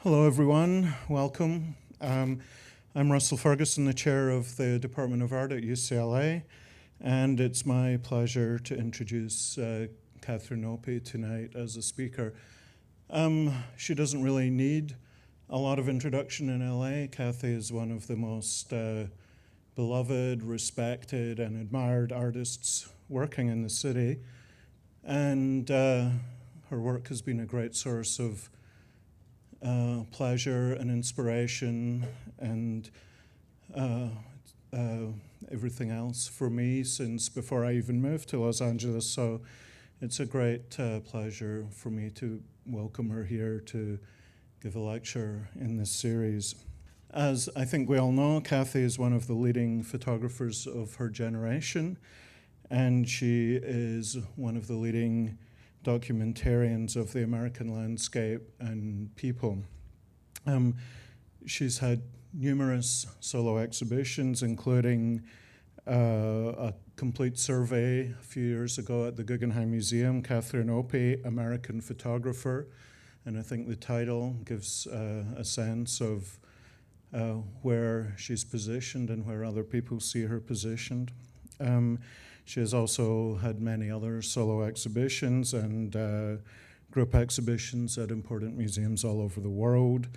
Hello, everyone. Welcome. I'm Russell Ferguson, the chair of the Department of Art at UCLA, and it's my pleasure to introduce Catherine Opie tonight as a speaker. She doesn't really need a lot of introduction in LA. Athey is one of the most beloved, respected, and admired artists working in the city, and her work has been a great source of pleasure and inspiration and everything else for me since before I even moved to Los Angeles. So it's a great pleasure for me to welcome her here to give a lecture in this series. As I think we all know, Athey is one of the leading photographers of her generation, and she is one of the leading documentarians of the American landscape and people. She's had numerous solo exhibitions, including a complete survey a few years ago at the Guggenheim Museum, Catherine Opie, American Photographer, and I think the title gives a sense of where she's positioned and where other people see her positioned. She has also had many other solo exhibitions and group exhibitions at important museums all over the world,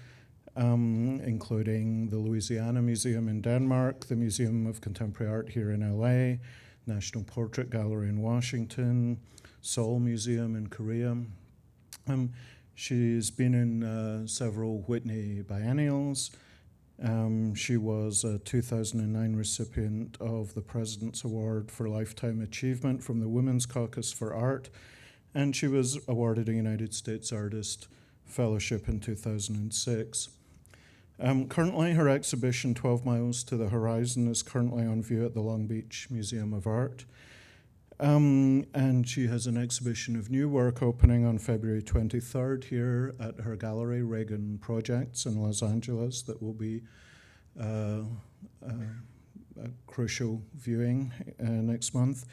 including the Louisiana Museum in Denmark, the Museum of Contemporary Art here in LA, National Portrait Gallery in Washington, Seoul Museum in Korea. She's been in several Whitney biennials. She was a 2009 recipient of the President's Award for Lifetime Achievement from the Women's Caucus for Art, and she was awarded a United States Artist Fellowship in 2006. Currently, her exhibition, 12 Miles to the Horizon, is currently on view at the Long Beach Museum of Art. And she has an exhibition of new work opening on February 23rd here at her gallery, Reagan Projects in Los Angeles, that will be a crucial viewing next month.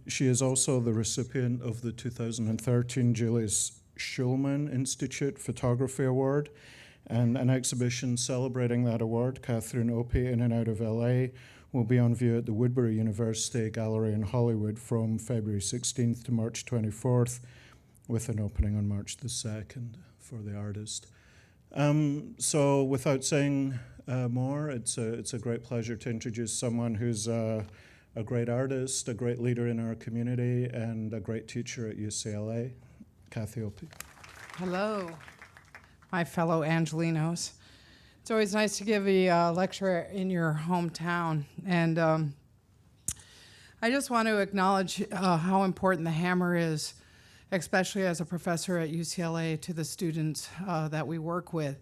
She is also the recipient of the 2013 Julius Schulman Institute Photography Award, and an exhibition celebrating that award, Catherine Opie in and Out of LA, will be on view at the Woodbury University Gallery in Hollywood from February 16th to March 24th, with an opening on March the 2nd for the artist. So without saying more, it's a great pleasure to introduce someone who's a great artist, a great leader in our community, and a great teacher at UCLA, Catherine Opie. Hello, my fellow Angelinos. It's always nice to give a lecture in your hometown, and I just want to acknowledge how important the hammer is, especially as a professor at UCLA, to the students that we work with.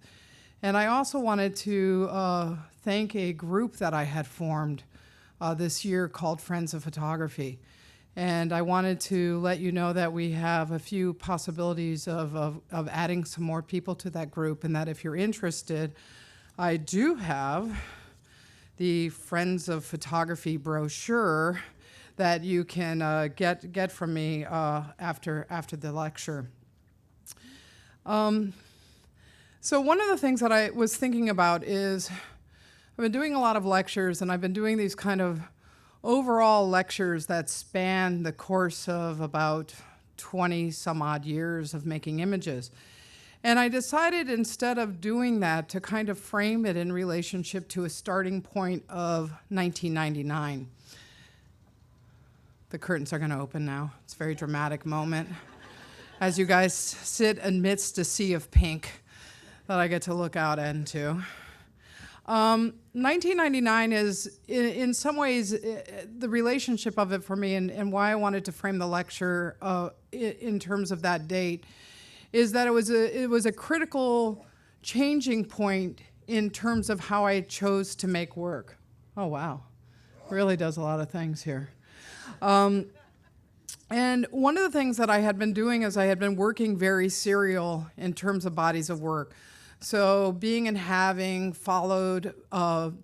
And I also wanted to thank a group that I had formed this year called Friends of Photography. And I wanted to let you know that we have a few possibilities of adding some more people to that group, and that if you're interested, I do have the Friends of Photography brochure that you can get from me after the lecture. So one of the things that I was thinking about is I've been doing a lot of lectures, and I've been doing these kind of overall lectures that span the course of about 20 some odd years of making images. And I decided, instead of doing that, to kind of frame it in relationship to a starting point of 1999. The curtains are going to open now. It's a very dramatic moment as you guys sit amidst a sea of pink that I get to look out into. 1999 is, in some ways, the relationship of it for me, and why I wanted to frame the lecture in terms of that date, is that it was a critical changing point in terms of how I chose to make work. Oh, wow. Really does a lot of things here. And one of the things that I had been doing is I had been working very serial in terms of bodies of work. So being and having followed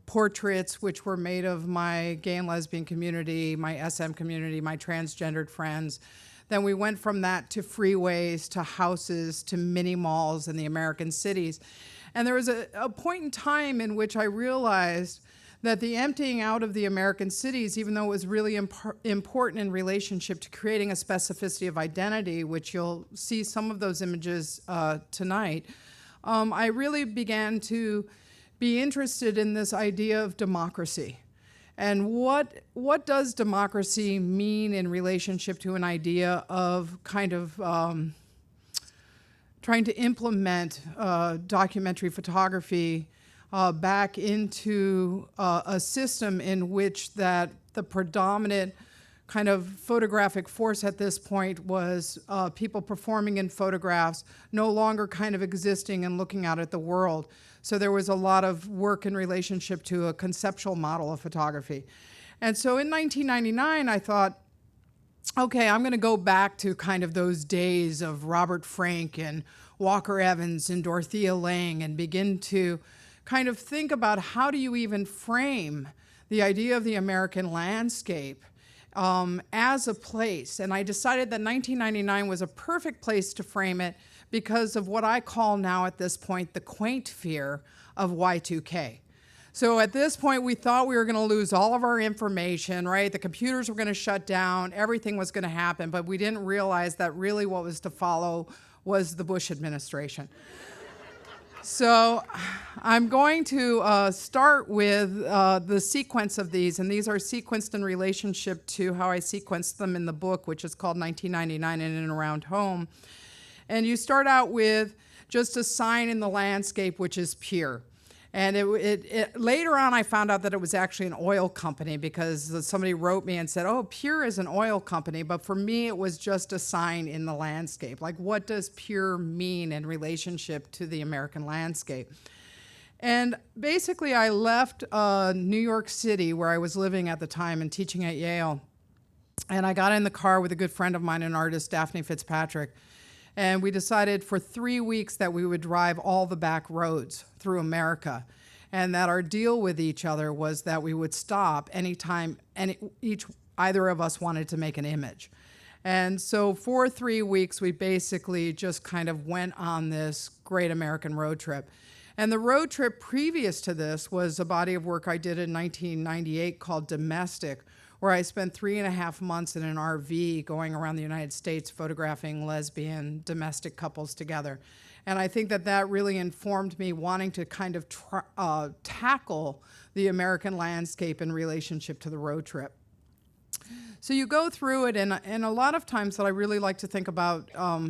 portraits which were made of my gay and lesbian community, my SM community, my transgendered friends, Then we went from that to freeways, to houses, to mini malls in the American cities. And there was a point in time in which I realized that the emptying out of the American cities, even though it was really important in relationship to creating a specificity of identity, which you'll see some of those images tonight, I really began to be interested in this idea of democracy. And what does democracy mean in relationship to an idea of kind of trying to implement documentary photography back into a system in which that the predominant kind of photographic force at this point was people performing in photographs, no longer kind of existing and looking out at the world. So there was a lot of work in relationship to a conceptual model of photography. And so in 1999, I thought, okay, I'm going to go back to kind of those days of Robert Frank and Walker Evans and Dorothea Lange and begin to kind of think about how do you even frame the idea of the American landscape as a place. And I decided that 1999 was a perfect place to frame it because of what I call now at this point the quaint fear of Y2K. So at this point, we thought we were going to lose all of our information, right? The computers were going to shut down, everything was going to happen, but we didn't realize that really what was to follow was the Bush administration. So I'm going to start with the sequence of these, and these are sequenced in relationship to how I sequenced them in the book, which is called 1999 In and Around Home. And you start out with just a sign in the landscape, which is Pier. And later on, I found out that it was actually an oil company because somebody wrote me and said, oh, Pier is an oil company. But for me, it was just a sign in the landscape. Like, what does Pier mean in relationship to the American landscape? And basically, I left New York City, where I was living at the time and teaching at Yale. And I got in the car with a good friend of mine, an artist, Daphne Fitzpatrick. And we decided for 3 weeks that we would drive all the back roads through America, and that our deal with each other was that we would stop anytime either of us wanted to make an image. And so for 3 weeks, we basically just kind of went on this great American road trip. And the road trip previous to this was a body of work I did in 1998 called Domestic, where I spent 3.5 months in an RV going around the United States photographing lesbian domestic couples together. And I think that that really informed me wanting to kind of tackle the American landscape in relationship to the road trip. So you go through it, and a lot of times that I really like to think about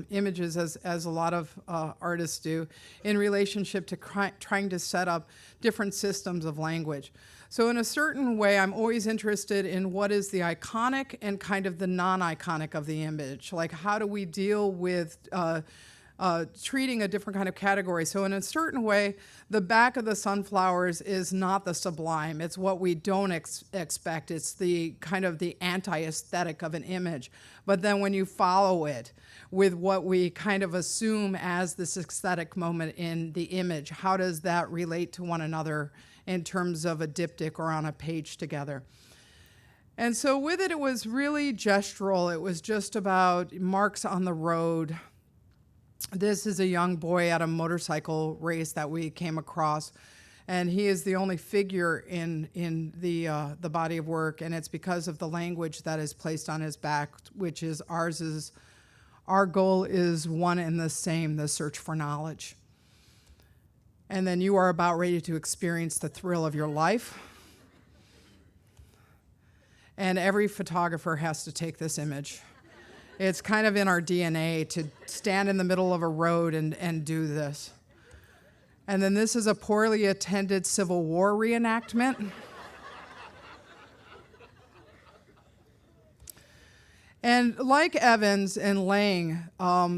images as a lot of artists do in relationship to trying to set up different systems of language. So in a certain way, I'm always interested in what is the iconic and kind of the non-iconic of the image. Like, how do we deal with treating a different kind of category? So in a certain way, the back of the sunflowers is not the sublime. It's what we don't expect. It's the kind of the anti-aesthetic of an image. But then when you follow it with what we kind of assume as this aesthetic moment in the image, how does that relate to one another in terms of a diptych or on a page together? And so with it, it was really gestural. It was just about marks on the road. This is a young boy at a motorcycle race that we came across, and he is the only figure in the body of work, and it's because of the language that is placed on his back, which is our goal is one and the same, the search for knowledge. And then you are about ready to experience the thrill of your life. And every photographer has to take this image. It's kind of in our DNA to stand in the middle of a road and do this. And then this is a poorly attended Civil War reenactment. And like Evans and Lange,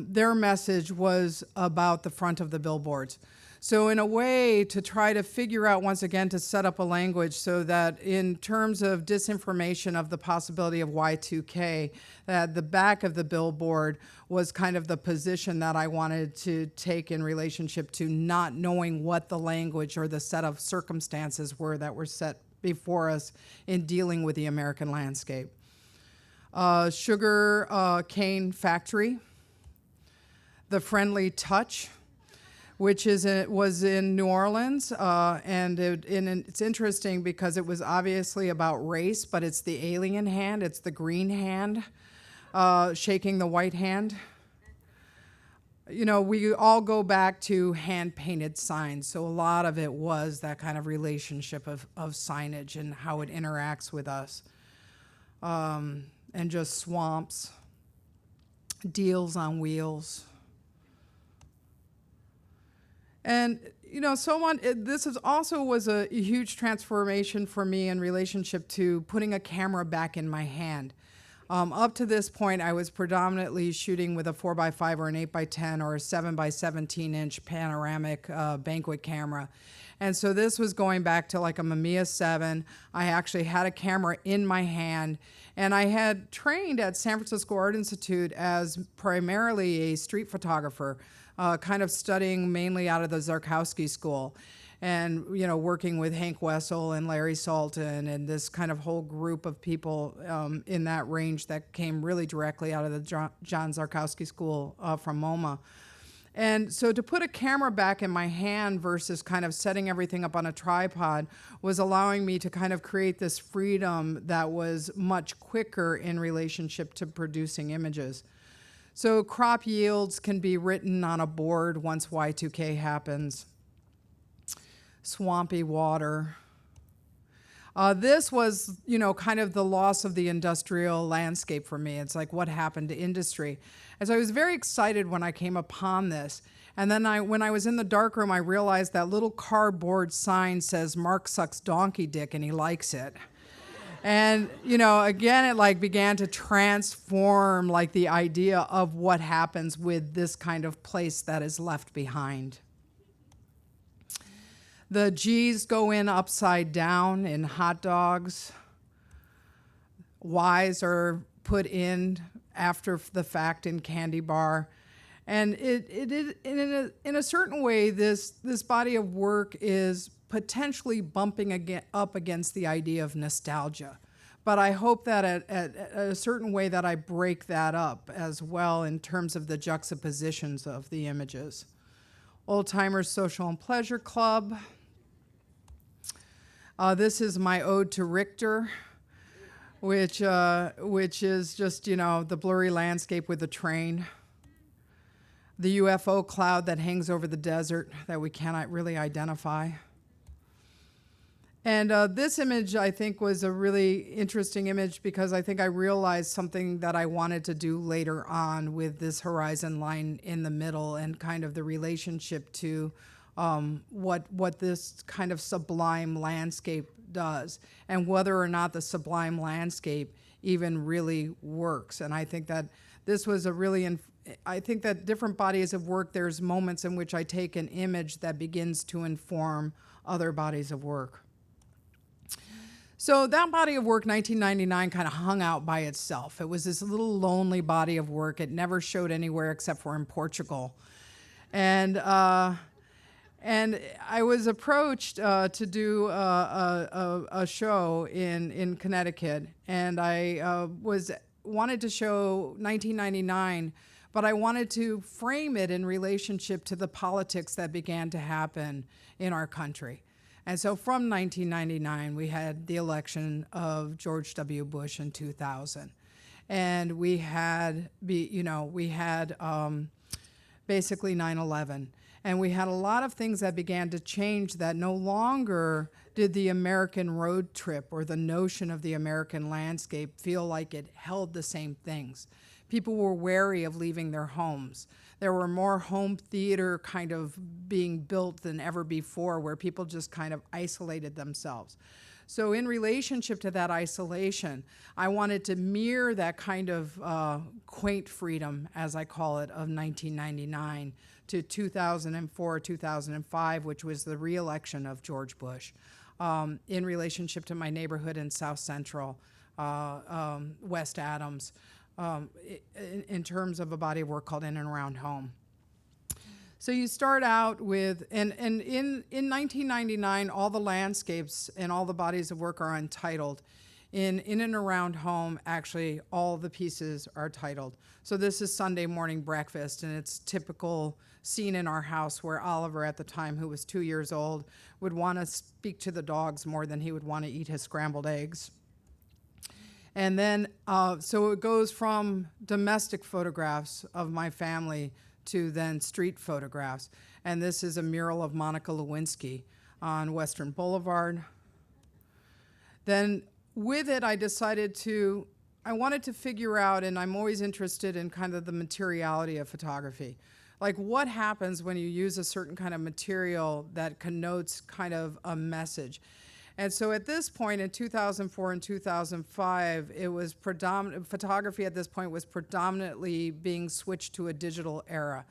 their message was about the front of the billboards. So in a way, to try to figure out, once again, to set up a language so that in terms of disinformation of the possibility of Y2K, that the back of the billboard was kind of the position that I wanted to take in relationship to not knowing what the language or the set of circumstances were that were set before us in dealing with the American landscape. Sugar Cane Factory, The Friendly Touch, which was in New Orleans, and it's interesting because it was obviously about race, but it's the alien hand, it's the green hand shaking the white hand. You know, we all go back to hand-painted signs, so a lot of it was that kind of relationship of signage and how it interacts with us. And just swamps, deals on wheels. And, you know, this was a huge transformation for me in relationship to putting a camera back in my hand. Up to this point, I was predominantly shooting with a 4x5 or an 8x10 or a 7x17-inch panoramic banquet camera. And so this was going back to like a Mamiya 7. I actually had a camera in my hand, and I had trained at San Francisco Art Institute as primarily a street photographer, kind of studying mainly out of the Zarkowski School. And, you know, working with Hank Wessel and Larry Salton and this kind of whole group of people in that range that came really directly out of the John Zarkowski School from MoMA. And so to put a camera back in my hand versus kind of setting everything up on a tripod was allowing me to kind of create this freedom that was much quicker in relationship to producing images. So crop yields can be written on a board once Y2K happens. Swampy water. This was, you know, kind of the loss of the industrial landscape for me. It's like what happened to industry. And so I was very excited when I came upon this. And then when I was in the darkroom, I realized that little cardboard sign says, "Mark sucks donkey dick and he likes it." And, you know, again, it like began to transform like the idea of what happens with this kind of place that is left behind. The G's go in upside down in hot dogs. Y's are put in after the fact in candy bar. And in a certain way, this body of work is potentially bumping up against the idea of nostalgia. But I hope that at a certain way that I break that up as well in terms of the juxtapositions of the images. Old Timers Social and Pleasure Club. This is my ode to Richter, which is just, you know, the blurry landscape with the train. The UFO cloud that hangs over the desert that we cannot really identify. And this image, I think, was a really interesting image because I think I realized something that I wanted to do later on with this horizon line in the middle and kind of the relationship to what this kind of sublime landscape does and whether or not the sublime landscape even really works. And I think that this was I think that different bodies of work, there's moments in which I take an image that begins to inform other bodies of work. So that body of work, 1999, kind of hung out by itself. It was this little lonely body of work. It never showed anywhere except for in Portugal. And I was approached to do a show in Connecticut, and I wanted to show 1999, but I wanted to frame it in relationship to the politics that began to happen in our country. And so from 1999, we had the election of George W. Bush in 2000. And we had basically 9/11. And we had a lot of things that began to change that no longer did the American road trip or the notion of the American landscape feel like it held the same things. People were wary of leaving their homes. There were more home theater kind of being built than ever before, where people just kind of isolated themselves. So in relationship to that isolation, I wanted to mirror that kind of quaint freedom, as I call it, of 1999 to 2004, 2005, which was the re-election of George Bush, in relationship to my neighborhood in South Central, West Adams, in terms of a body of work called In and Around Home. So you start out with, and in 1999, all the landscapes and all the bodies of work are untitled. In and around home, actually, all the pieces are titled. So this is Sunday morning breakfast, and it's typical scene in our house where Oliver, at the time, who was 2 years old, would want to speak to the dogs more than he would want to eat his scrambled eggs. And then, so it goes from domestic photographs of my family to then street photographs. And this is a mural of Monica Lewinsky on Western Boulevard. Then with it, I wanted to figure out, and I'm always interested in kind of the materiality of photography. Like, what happens when you use a certain kind of material that connotes kind of a message? And so at this point in 2004 and 2005, it was photography at this point was predominantly being switched to a digital era.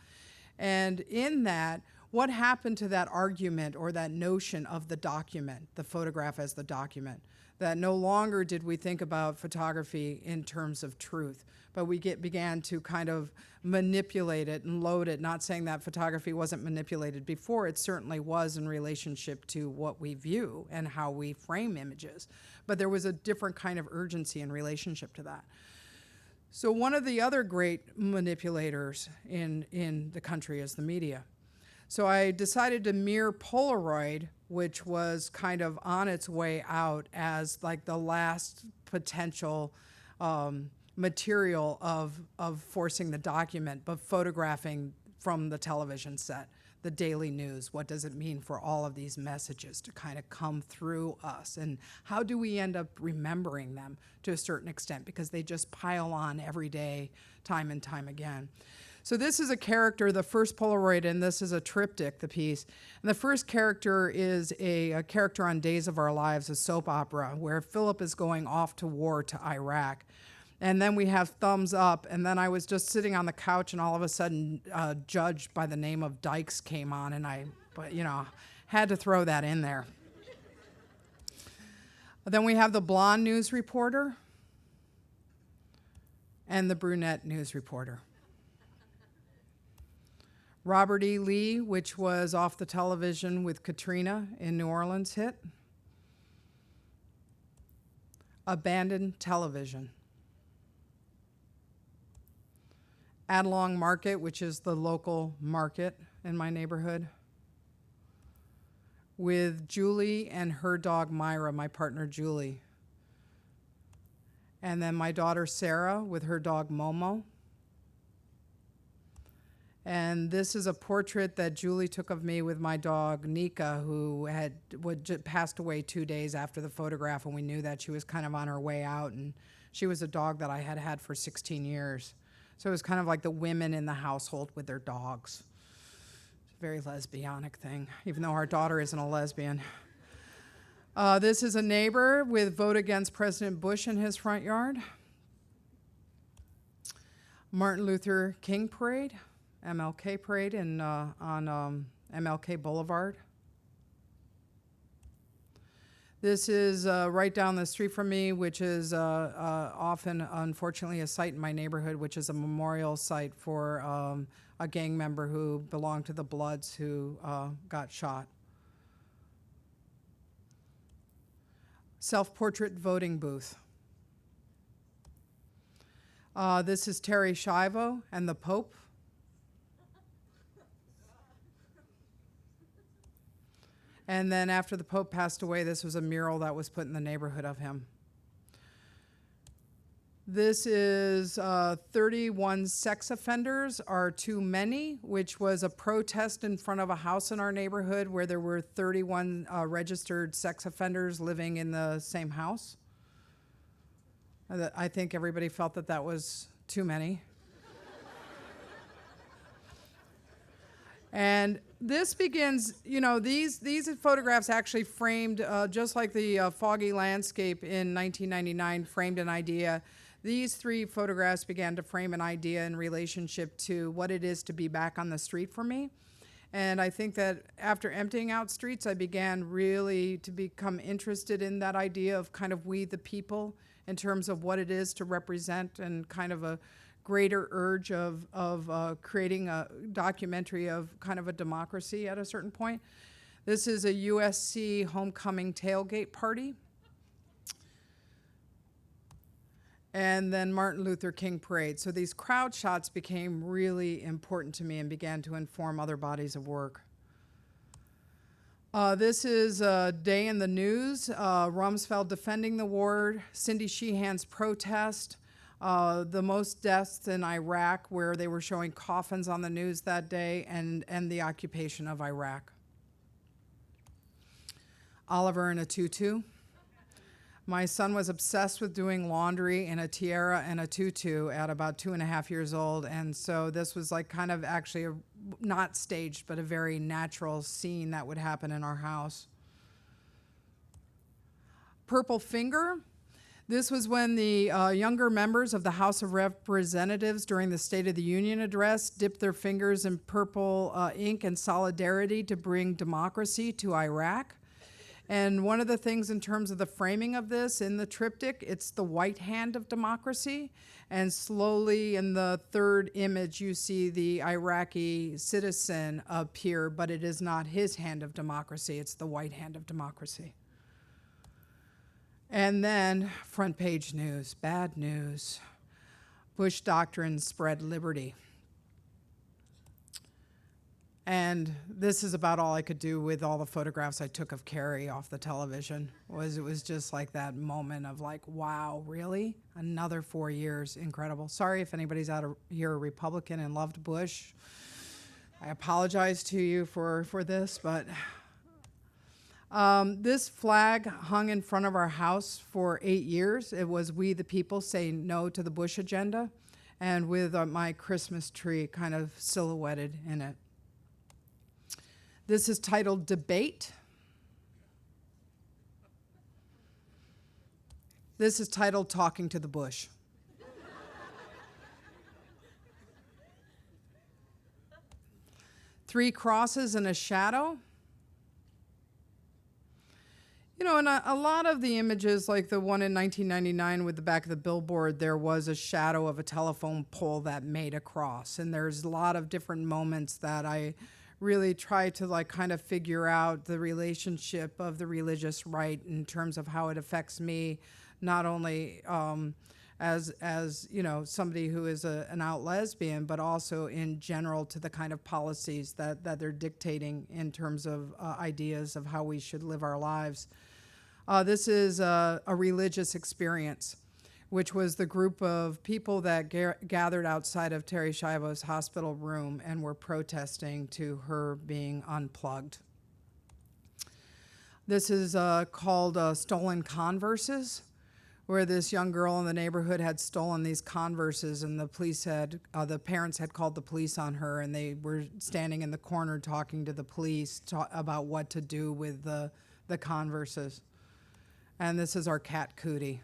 And in that, what happened to that argument or that notion of the document, the photograph as the document? That no longer did we think about photography in terms of truth, but we began to kind of manipulate it and load it, not saying that photography wasn't manipulated before, it certainly was in relationship to what we view and how we frame images, but there was a different kind of urgency in relationship to that. So one of the other great manipulators in the country is the media. So I decided to mirror Polaroid, which was kind of on its way out as like the last potential material of forcing the document, but photographing from the television set, the daily news. What does it mean for all of these messages to kind of come through us? And how do we end up remembering them to a certain extent? Because they just pile on every day, time and time again. So this is a character, the first Polaroid, and this is a triptych, the piece. And the first character is a character on Days of Our Lives, a soap opera, where Philip is going off to war to Iraq. And then we have thumbs up, and then I was just sitting on the couch, and all of a sudden, a judge by the name of Dykes came on, and I had to throw that in there. Then we have the blonde news reporter and the brunette news reporter. Robert E. Lee, which was off the television with Katrina in New Orleans, hit. Abandoned television. Adlong Market, which is the local market in my neighborhood, with Julie and her dog Myra, my partner Julie. And then my daughter Sarah with her dog Momo. And this is a portrait that Julie took of me with my dog Nika, who had passed away 2 days after the photograph, and we knew that she was kind of on her way out, and she was a dog that I had had for 16 years. So it was kind of like the women in the household with their dogs. It's a very lesbianic thing, even though our daughter isn't a lesbian. This is a neighbor with Vote Against President Bush in his front yard. Martin Luther King Parade, MLK Parade on MLK Boulevard. This is right down the street from me, which is often, unfortunately, a site in my neighborhood, which is a memorial site for a gang member who belonged to the Bloods who got shot. Self-portrait voting booth. This is Terry Schiavo and the Pope. And then after the Pope passed away, this was a mural that was put in the neighborhood of him. This is 31 sex offenders are too many, which was a protest in front of a house in our neighborhood where there were 31 registered sex offenders living in the same house. I think everybody felt that that was too many. And this begins, these photographs actually framed, just like the foggy landscape in 1999 framed an idea. These three photographs began to frame an idea in relationship to what it is to be back on the street for me. And I think that after emptying out streets, I began really to become interested in that idea of kind of we the people in terms of what it is to represent and kind of a greater urge of creating a documentary of kind of a democracy at a certain point. This is a USC homecoming tailgate party. and then Martin Luther King Parade. So these crowd shots became really important to me and began to inform other bodies of work. This is a day in the news. Rumsfeld defending the war, Cindy Sheehan's protest, the most deaths in Iraq, where they were showing coffins on the news that day, and the occupation of Iraq. Oliver in a tutu. My son was obsessed with doing laundry in a tiara and a tutu at about 2.5 years old, and so this was like kind of actually not staged, but a very natural scene that would happen in our house. Purple Finger. This was when the younger members of the House of Representatives during the State of the Union address dipped their fingers in purple ink in solidarity to bring democracy to Iraq. And one of the things in terms of the framing of this in the triptych, it's the white hand of democracy. And slowly in the third image, you see the Iraqi citizen appear, but it is not his hand of democracy, it's the white hand of democracy. And then front page news, bad news. Bush doctrine spread liberty. And this is about all I could do with all the photographs I took of Carrie off the television. It was just like that moment of like, wow, really? Another 4 years, incredible. Sorry if anybody's out here a Republican and loved Bush. I apologize to you for this, but this flag hung in front of our house for 8 years. It was We the People Say No to the Bush Agenda, and with my Christmas tree kind of silhouetted in it. This is titled Debate. This is titled Talking to the Bush. Three crosses and a shadow. You know, in a lot of the images, like the one in 1999 with the back of the billboard, there was a shadow of a telephone pole that made a cross. And there's a lot of different moments that I really try to like kind of figure out the relationship of the religious right in terms of how it affects me, not only as you know, somebody who is an out lesbian, but also in general to the kind of policies that they're dictating in terms of ideas of how we should live our lives. This is a religious experience, which was the group of people that gathered outside of Terri Schiavo's hospital room and were protesting to her being unplugged. This is called Stolen Converses, where this young girl in the neighborhood had stolen these Converses, and the parents had called the police on her, and they were standing in the corner talking to the police about what to do with the Converses. And this is our cat Cootie.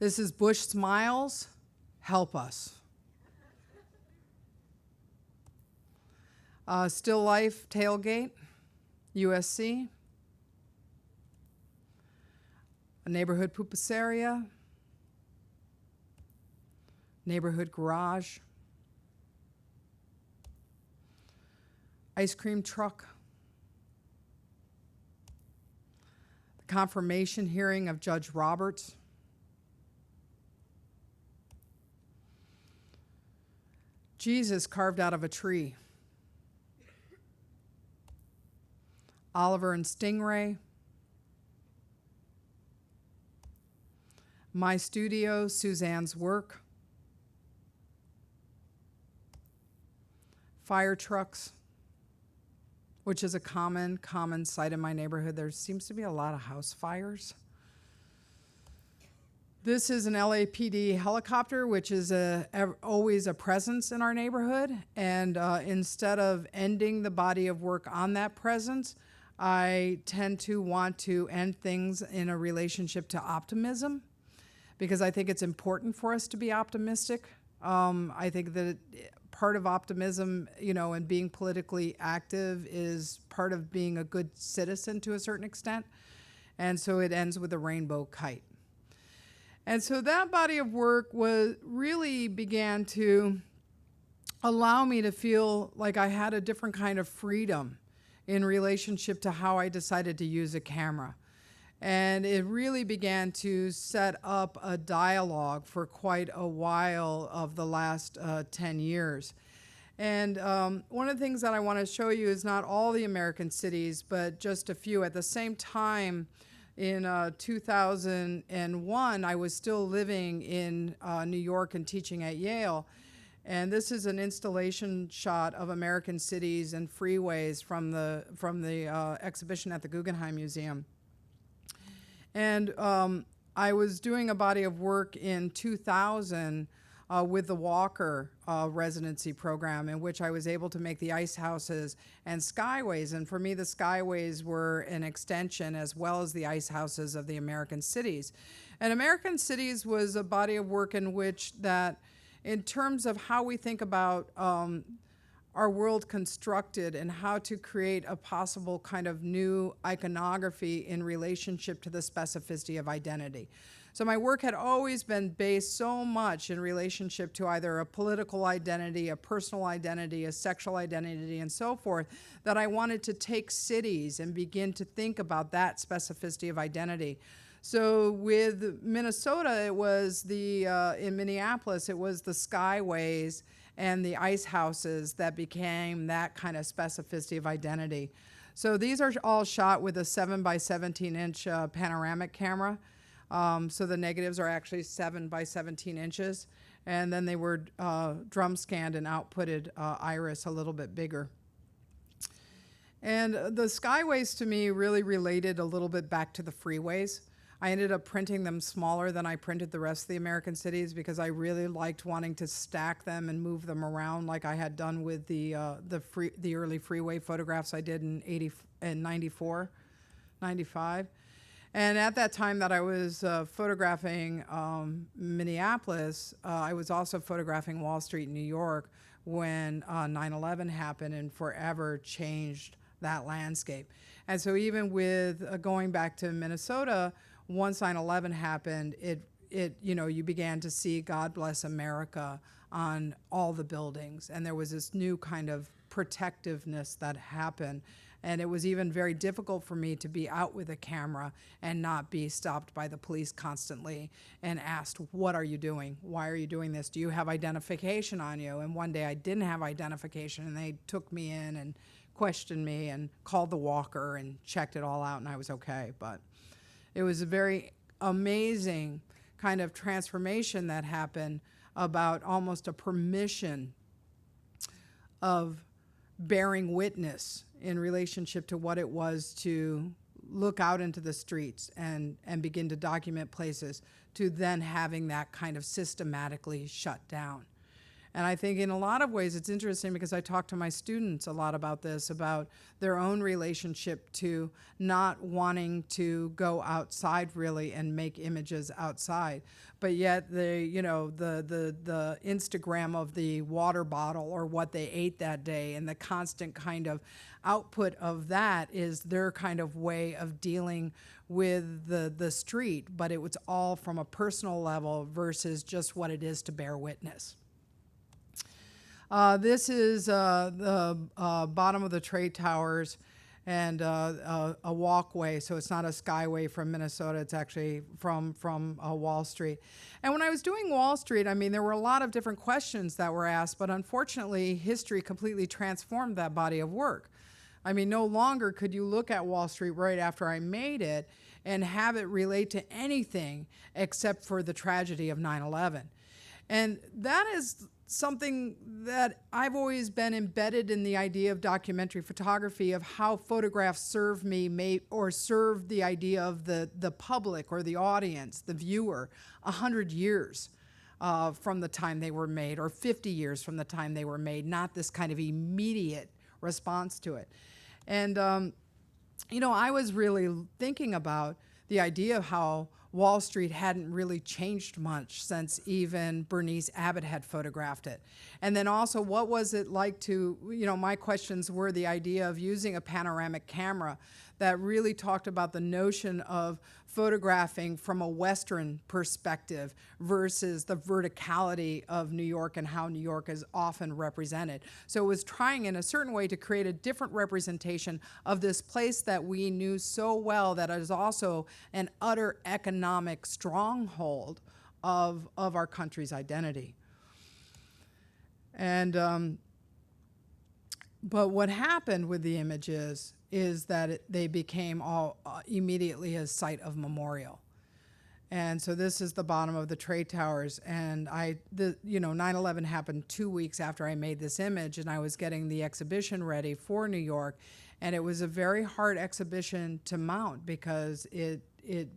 This is Bush Smiles, Help Us. Still Life Tailgate, USC. A neighborhood pupusaria. Neighborhood garage. Ice cream truck. The confirmation hearing of Judge Roberts. Jesus carved out of a tree. Oliver and Stingray. My studio, Suzanne's work. Fire trucks, which is a common sight in my neighborhood. There seems to be a lot of house fires. This is an LAPD helicopter, which is always a presence in our neighborhood. And instead of ending the body of work on that presence, I tend to want to end things in a relationship to optimism, because I think it's important for us to be optimistic. I think that part of optimism, you know, and being politically active is part of being a good citizen to a certain extent. And so it ends with a rainbow kite. And so that body of work really began to allow me to feel like I had a different kind of freedom in relationship to how I decided to use a camera. And it really began to set up a dialogue for quite a while of the last 10 years. And one of the things that I want to show you is not all the American cities, but just a few. At the same time, in 2001, I was still living in New York and teaching at Yale. And this is an installation shot of American cities and freeways from the exhibition at the Guggenheim Museum. And I was doing a body of work in 2000 with the Walker residency program, in which I was able to make the ice houses and skyways. And for me, the skyways were an extension as well as the ice houses of the American cities. And American cities was a body of work in which that, in terms of how we think about our world constructed and how to create a possible kind of new iconography in relationship to the specificity of identity. So my work had always been based so much in relationship to either a political identity, a personal identity, a sexual identity, and so forth, that I wanted to take cities and begin to think about that specificity of identity. So with Minnesota, it was in Minneapolis, it was the skyways and the ice houses that became that kind of specificity of identity. So these are all shot with a 7 by 17 inch panoramic camera. So the negatives are actually 7 by 17 inches. And then they were drum scanned and outputted iris a little bit bigger. And the skyways to me really related a little bit back to the freeways. I ended up printing them smaller than I printed the rest of the American cities because I really liked wanting to stack them and move them around like I had done with the early freeway photographs I did in 94, 95. And at that time that I was photographing Minneapolis, I was also photographing Wall Street in New York when 9/11 happened and forever changed that landscape. And so even with going back to Minnesota, once 9/11 happened, you began to see God Bless America on all the buildings. And there was this new kind of protectiveness that happened. And it was even very difficult for me to be out with a camera and not be stopped by the police constantly and asked, what are you doing? Why are you doing this? Do you have identification on you? And one day I didn't have identification, and they took me in and questioned me and called the Walker and checked it all out, and I was okay. But it was a very amazing kind of transformation that happened about almost a permission of bearing witness in relationship to what it was to look out into the streets and begin to document places, to then having that kind of systematically shut down. And I think in a lot of ways it's interesting because I talk to my students a lot about this, about their own relationship to not wanting to go outside really and make images outside. But yet the Instagram of the water bottle or what they ate that day and the constant kind of output of that is their kind of way of dealing with the street, but it was all from a personal level versus just what it is to bear witness. This is the bottom of the trade towers and a walkway, so it's not a skyway from Minnesota, it's actually from Wall Street. And when I was doing Wall Street, I mean, there were a lot of different questions that were asked, but unfortunately, history completely transformed that body of work. I mean, no longer could you look at Wall Street right after I made it and have it relate to anything except for the tragedy of 9/11. And that is something that I've always been embedded in the idea of documentary photography, of how photographs serve me or serve the idea of the public or the audience, the viewer, 100 years from the time they were made, or 50 years from the time they were made, not this kind of immediate response to it. And, I was really thinking about the idea of how Wall Street hadn't really changed much since even Bernice Abbott had photographed it. And then also, what was it like to, my questions were the idea of using a panoramic camera that really talked about the notion of photographing from a Western perspective versus the verticality of New York and how New York is often represented. So it was trying in a certain way to create a different representation of this place that we knew so well, that is also an utter economic stronghold of our country's identity. And but what happened with the images is that they became all immediately a site of memorial. And so this is the bottom of the trade towers. And 9/11 happened 2 weeks after I made this image, and I was getting the exhibition ready for New York. And it was a very hard exhibition to mount because it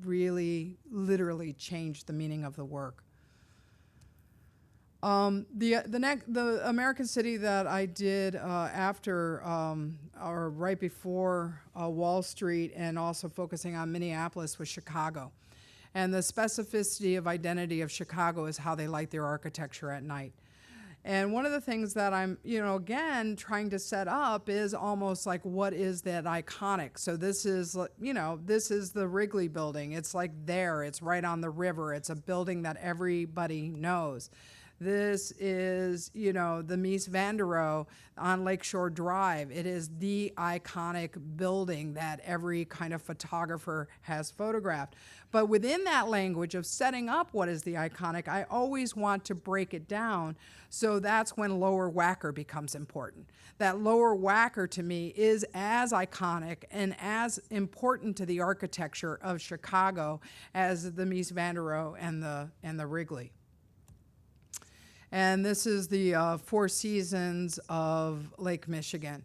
really literally changed the meaning of the work. The American city that I did after or right before Wall Street, and also focusing on Minneapolis, was Chicago. And the specificity of identity of Chicago is how they light their architecture at night. And one of the things that I'm, again, trying to set up is almost like, what is that iconic? So this is, this is the Wrigley building. It's like there, it's right on the river. It's a building that everybody knows. This is, the Mies van der Rohe on Lakeshore Drive. It is the iconic building that every kind of photographer has photographed. But within that language of setting up what is the iconic, I always want to break it down. So that's when Lower Wacker becomes important. That Lower Wacker, to me, is as iconic and as important to the architecture of Chicago as the Mies van der Rohe and the Wrigley. And this is the Four Seasons of Lake Michigan.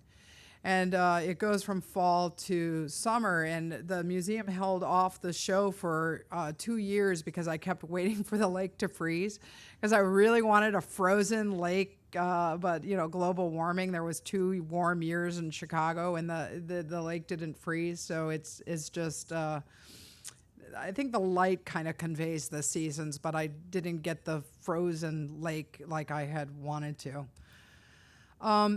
And it goes from fall to summer, and the museum held off the show for 2 years because I kept waiting for the lake to freeze, because I really wanted a frozen lake, but global warming, there was 2 warm years in Chicago, and the lake didn't freeze, so it's just... I think the light kind of conveys the seasons, but I didn't get the frozen lake like I had wanted to.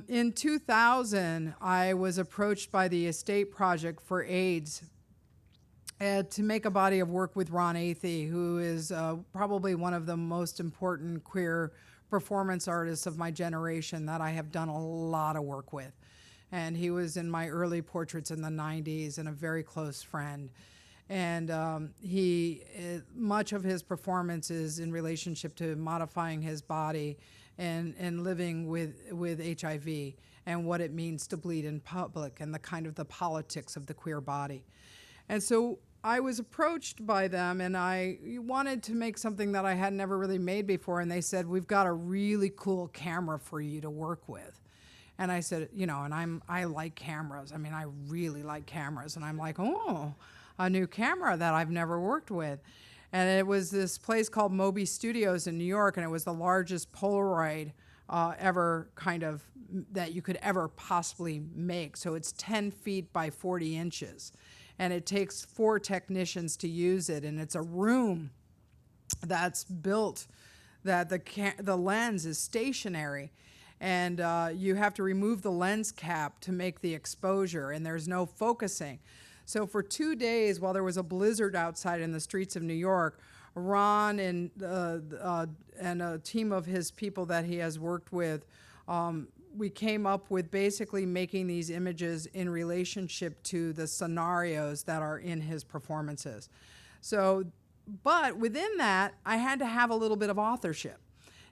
In 2000, I was approached by the Estate Project for AIDS to make a body of work with Ron Athey, who is probably one of the most important queer performance artists of my generation that I have done a lot of work with. And he was in my early portraits in the 90s and a very close friend. And much of his performance is in relationship to modifying his body and living with HIV and what it means to bleed in public and the politics of the queer body. And so I was approached by them, and I wanted to make something that I had never really made before, and they said, we've got a really cool camera for you to work with. And I said, and I like cameras. I mean, I really like cameras. And I'm like, oh, a new camera that I've never worked with. And it was this place called Moby Studios in New York, and it was the largest Polaroid ever that you could ever possibly make. So it's 10 feet by 40 inches. And it takes 4 technicians to use it. And it's a room that's built that the lens is stationary. And you have to remove the lens cap to make the exposure, and there's no focusing. So for 2 days, while there was a blizzard outside in the streets of New York, Ron and a team of his people that he has worked with, we came up with basically making these images in relationship to the scenarios that are in his performances. So, but within that, I had to have a little bit of authorship.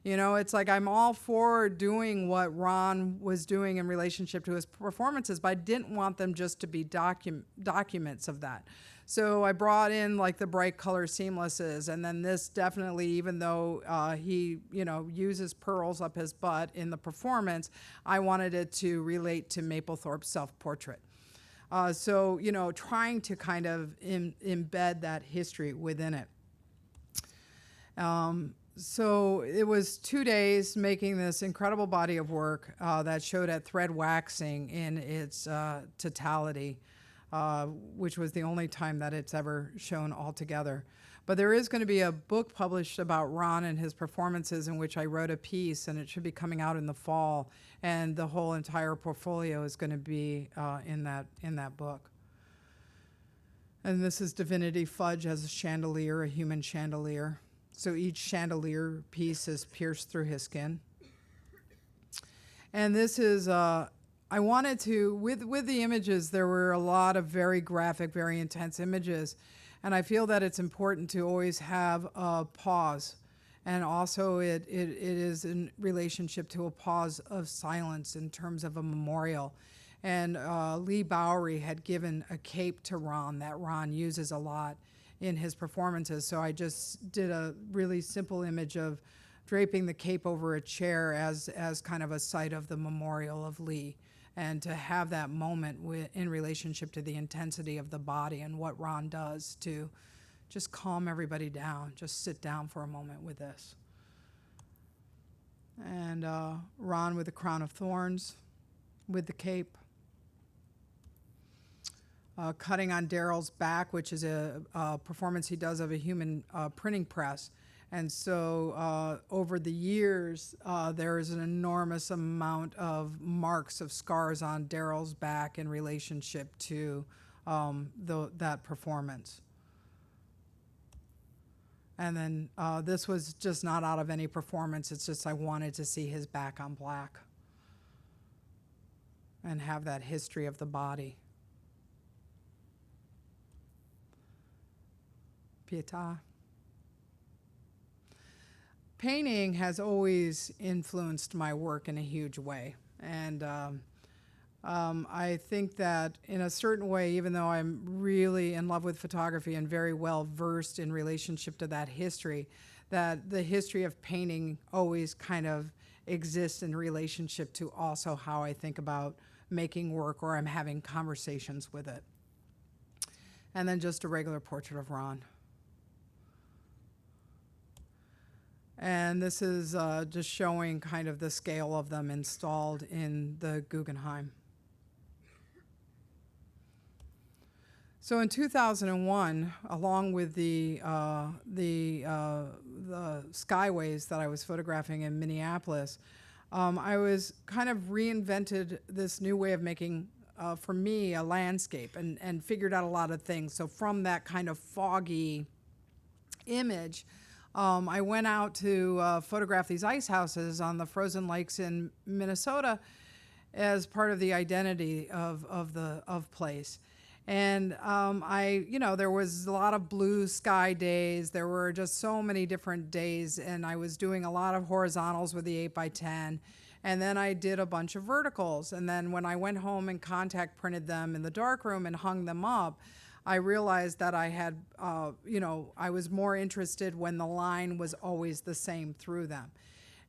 It's like I'm all for doing what Ron was doing in relationship to his performances, but I didn't want them just to be documents of that. So I brought in like the bright color seamlesses, and then this definitely, even though he uses pearls up his butt in the performance, I wanted it to relate to Mapplethorpe's self-portrait. So trying to kind of embed that history within it. So it was 2 days making this incredible body of work that showed at thread waxing in its totality, which was the only time that it's ever shown altogether. But there is going to be a book published about Ron and his performances in which I wrote a piece, and it should be coming out in the fall, and the whole entire portfolio is going to be in that book. And this is Divinity fudge as a chandelier, a human chandelier. So each chandelier piece is pierced through his skin. And this is, I wanted to, with the images, there were a lot of very graphic, very intense images. And I feel that it's important to always have a pause. And also it is in relationship to a pause of silence in terms of a memorial. And Lee Bowery had given a cape to Ron that Ron uses a lot in his performances. So I just did a really simple image of draping the cape over a chair as kind of a site of the memorial of Lee, and to have that moment in relationship to the intensity of the body and what Ron does to just calm everybody down, just sit down for a moment with this. And Ron with the crown of thorns, with the cape. Cutting on Daryl's back, which is a performance he does of a human printing press. And so over the years, there is an enormous amount of marks of scars on Daryl's back in relationship to that performance. And then this was just not out of any performance. It's just I wanted to see his back on black and have that history of the body. Pietà. Painting has always influenced my work in a huge way. And I think that in a certain way, even though I'm really in love with photography and very well versed in relationship to that history, that the history of painting always kind of exists in relationship to also how I think about making work, or I'm having conversations with it. And then just a regular portrait of Ron. And this is just showing kind of the scale of them installed in the Guggenheim. So in 2001, along with the skyways that I was photographing in Minneapolis, I was kind of reinvented this new way of making, for me, a landscape, and figured out a lot of things. So from that kind of foggy image, I went out to photograph these ice houses on the frozen lakes in Minnesota as part of the identity of place. And there was a lot of blue sky days. There were just so many different days, and I was doing a lot of horizontals with the 8x10. And then I did a bunch of verticals. And then when I went home and contact printed them in the darkroom and hung them up, I realized that I had, I was more interested when the line was always the same through them.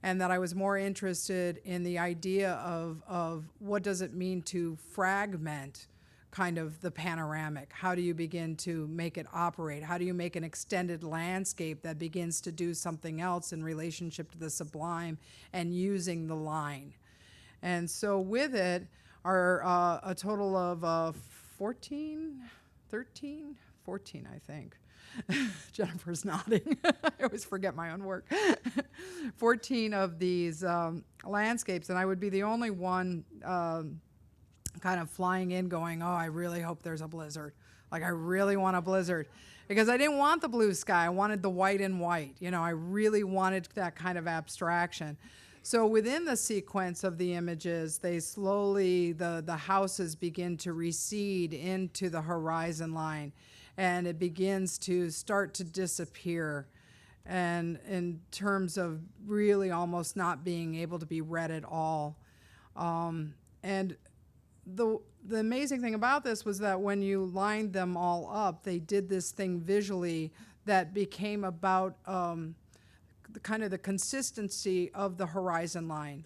And that I was more interested in the idea of what does it mean to fragment kind of the panoramic? How do you begin to make it operate? How do you make an extended landscape that begins to do something else in relationship to the sublime and using the line? And so with it are a total of 14, I think. Jennifer's nodding. I always forget my own work. 14 of these landscapes, and I would be the only one kind of flying in going, oh, I really hope there's a blizzard. Like, I really want a blizzard. Because I didn't want the blue sky. I wanted the white and white. I really wanted that kind of abstraction. So within the sequence of the images, they slowly, the houses begin to recede into the horizon line, and it begins to start to disappear, and in terms of really almost not being able to be read at all. And the amazing thing about this was that when you lined them all up, they did this thing visually that became about the consistency of the horizon line.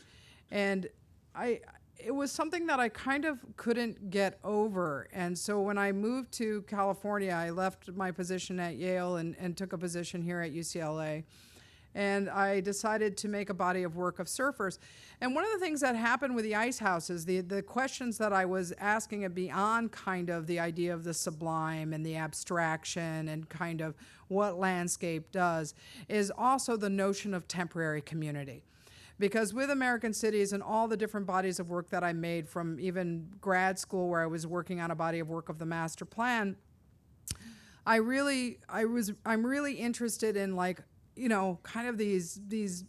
And it was something that I kind of couldn't get over. And so when I moved to California, I left my position at Yale and took a position here at UCLA. And I decided to make a body of work of surfers. And one of the things that happened with the ice houses, the questions that I was asking are beyond kind of the idea of the sublime and the abstraction and kind of what landscape does, is also the notion of temporary community. Because with American Cities and all the different bodies of work that I made, from even grad school where I was working on a body of work of the master plan, I'm really interested in, like, kind of these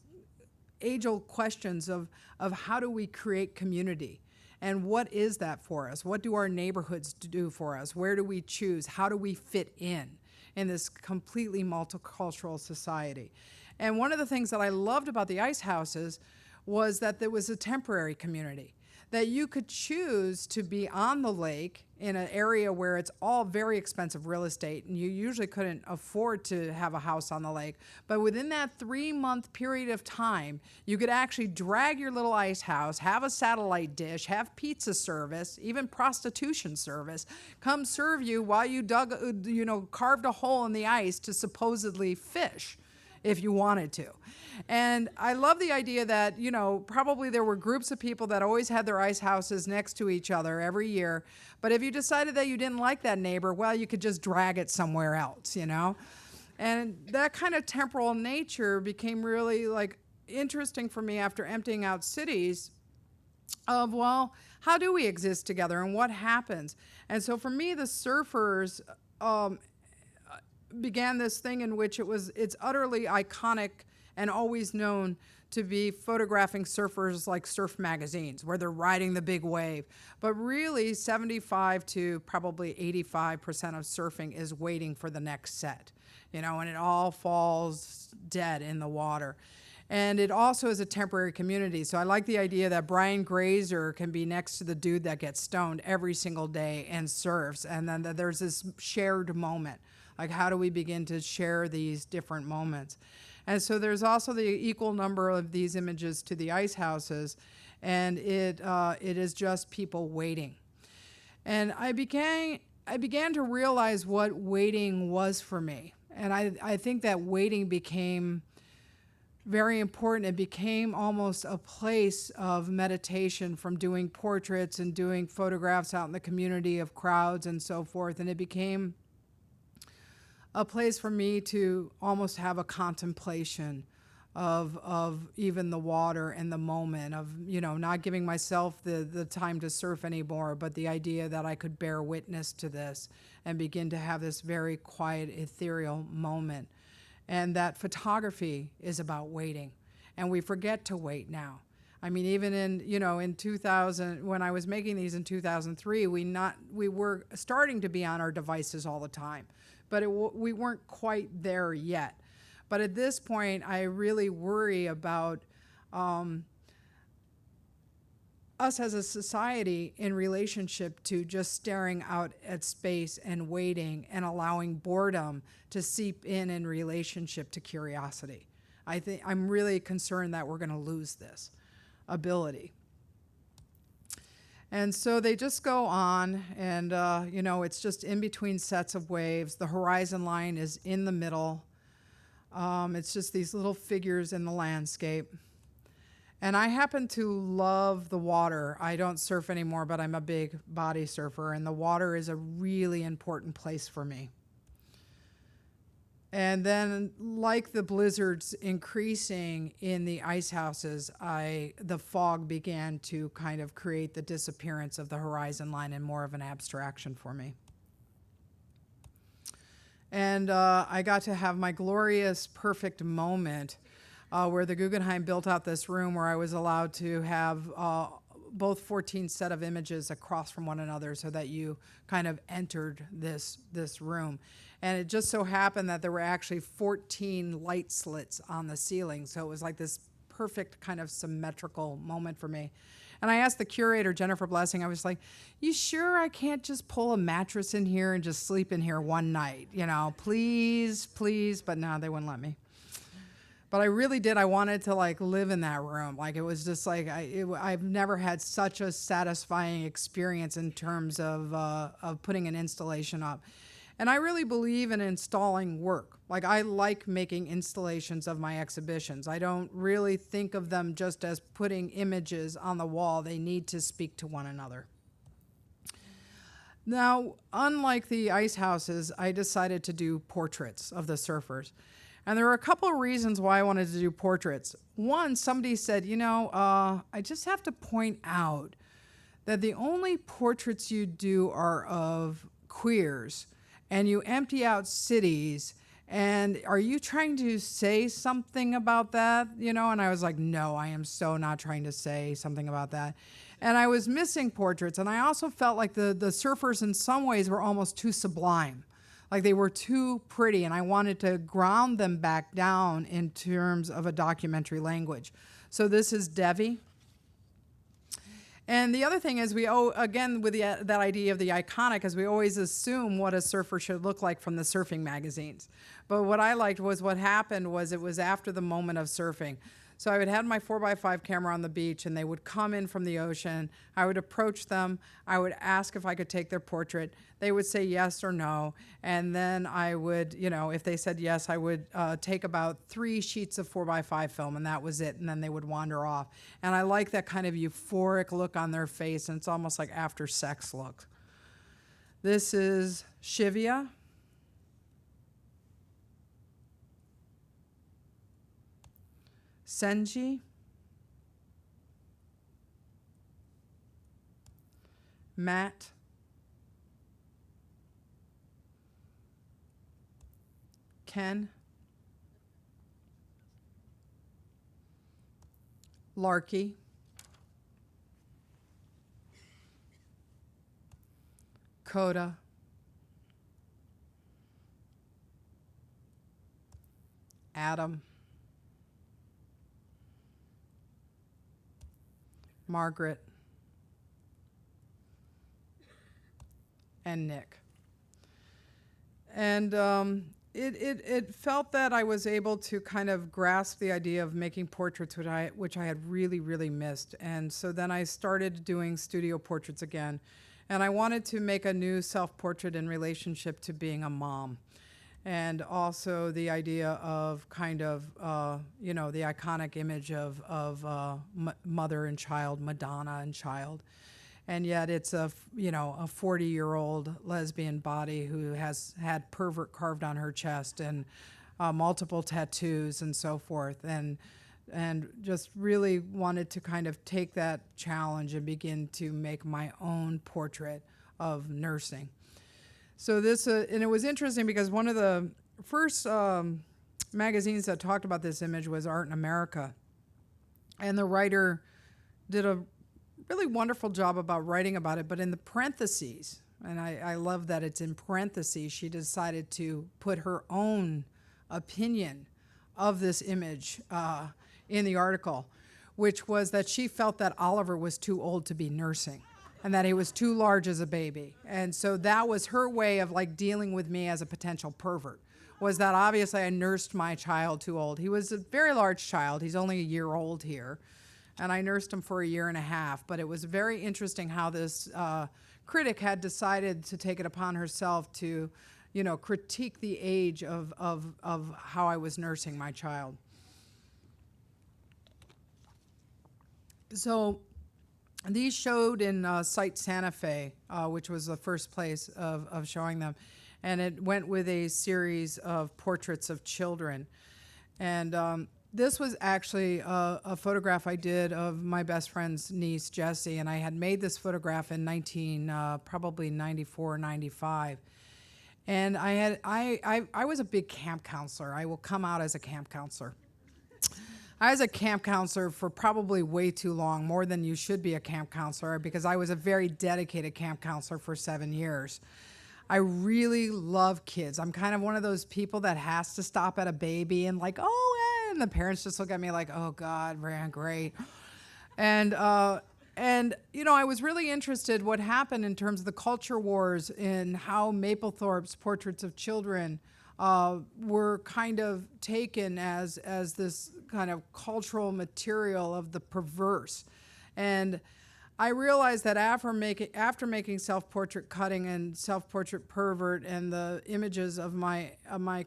age-old questions of how do we create community, and what is that for us? What do our neighborhoods do for us? Where do we choose? How do we fit in this completely multicultural society? And one of the things that I loved about the ice houses was that there was a temporary community, that you could choose to be on the lake in an area where it's all very expensive real estate, and you usually couldn't afford to have a house on the lake. But within that 3-month period of time, you could actually drag your little ice house, have a satellite dish, have pizza service, even prostitution service, come serve you while you carved a hole in the ice to supposedly fish, if you wanted to. And I love the idea that, probably there were groups of people that always had their ice houses next to each other every year. But if you decided that you didn't like that neighbor, well, you could just drag it somewhere else, And that kind of temporal nature became really, like, interesting for me after emptying out cities of, well, how do we exist together and what happens? And so for me, the surfers began this thing in which it's utterly iconic and always known to be photographing surfers like surf magazines, where they're riding the big wave. But really, 75 to probably 85% of surfing is waiting for the next set, and it all falls dead in the water. And it also is a temporary community. So I like the idea that Brian Grazer can be next to the dude that gets stoned every single day and surfs, and then there's this shared moment. Like, how do we begin to share these different moments? And so there's also the equal number of these images to the ice houses, and it is just people waiting. And I began to realize what waiting was for me. And I think that waiting became very important. It became almost a place of meditation, from doing portraits and doing photographs out in the community of crowds and so forth. And it became a place for me to almost have a contemplation of even the water and the moment of, not giving myself the time to surf anymore, but the idea that I could bear witness to this and begin to have this very quiet, ethereal moment. And that photography is about waiting, and we forget to wait now. I mean, even in 2000, when I was making these in 2003, we were starting to be on our devices all the time, but we weren't quite there yet. But at this point, I really worry about us as a society in relationship to just staring out at space and waiting and allowing boredom to seep in relationship to curiosity. I'm really concerned that we're going to lose this ability. And so they just go on, and it's just in between sets of waves. The horizon line is in the middle. It's just these little figures in the landscape. And I happen to love the water. I don't surf anymore, but I'm a big body surfer, and the water is a really important place for me. And then, like the blizzards increasing in the ice houses, the fog began to kind of create the disappearance of the horizon line and more of an abstraction for me. And I got to have my glorious, perfect moment where the Guggenheim built out this room where I was allowed to have both 14 set of images across from one another, so that you kind of entered this room. And it just so happened that there were actually 14 light slits on the ceiling, so it was like this perfect kind of symmetrical moment for me. And I asked the curator, Jennifer Blessing, I was like, you sure I can't just pull a mattress in here and just sleep in here one night? Please, please. But no, they wouldn't let me. But I really did. I wanted to live in that room. It was just I've never had such a satisfying experience in terms of putting an installation up. And I really believe in installing work. I like making installations of my exhibitions. I don't really think of them just as putting images on the wall. They need to speak to one another. Now, unlike the ice houses, I decided to do portraits of the surfers. And there were a couple of reasons why I wanted to do portraits. One, somebody said, I just have to point out that the only portraits you do are of queers, and you empty out cities. And are you trying to say something about that? You know, and I was like, no, I am so not trying to say something about that. And I was missing portraits. And I also felt like the surfers in some ways were almost too sublime. Like they were too pretty. And I wanted to ground them back down in terms of a documentary language. So this is Devi. And the other thing is again, with that idea of the iconic, is we always assume what a surfer should look like from the surfing magazines. But what I liked was what happened was it was after the moment of surfing. So I would have my 4x5 camera on the beach, and they would come in from the ocean. I would approach them. I would ask if I could take their portrait. They would say yes or no. And then I would, you know, if they said yes, I would take about 3 sheets of 4x5 film, and that was it. And then they would wander off. And I like that kind of euphoric look on their face, and it's almost like after sex look. This is Shivya. Senji, Matt, Ken, Larky, Coda, Adam, Margaret, and Nick. And it felt that I was able to kind of grasp the idea of making portraits, which I had really, really missed. And so then I started doing studio portraits again. And I wanted to make a new self-portrait in relationship to being a mom. And also the idea of kind of, you know, the iconic image of mother and child, Madonna and child. And yet it's a 40-year-old lesbian body who has had pervert carved on her chest and multiple tattoos and so forth. And just really wanted to kind of take that challenge and begin to make my own portrait of nursing. So this, and it was interesting because one of the first magazines that talked about this image was Art in America. And the writer did a really wonderful job about writing about it, but in the parentheses, and I love that it's in parentheses, she decided to put her own opinion of this image in the article, which was that she felt that Oliver was too old to be nursing, and that he was too large as a baby. And so that was her way of like dealing with me as a potential pervert, was that obviously I nursed my child too old. He was a very large child. He's only a year old here. And I nursed him for 1.5 years. But it was very interesting how this critic had decided to take it upon herself to, you know, critique the age of how I was nursing my child. So these showed in Site Santa Fe, which was the first place of showing them. And it went with a series of portraits of children. And this was actually a photograph I did of my best friend's niece, Jessie. And I had made this photograph in probably 94, 95. And I was a big camp counselor. I will come out as a camp counselor. I was a camp counselor for probably way too long, more than you should be a camp counselor, because I was a very dedicated camp counselor for 7 years. I really love kids. I'm kind of one of those people that has to stop at a baby and like, oh, and the parents just look at me like, oh God, man, great. And you know, I was really interested what happened in terms of the culture wars in how Mapplethorpe's portraits of children were kind of taken as this kind of cultural material of the perverse. And I realized that after making self-portrait cutting and self-portrait pervert and the images of my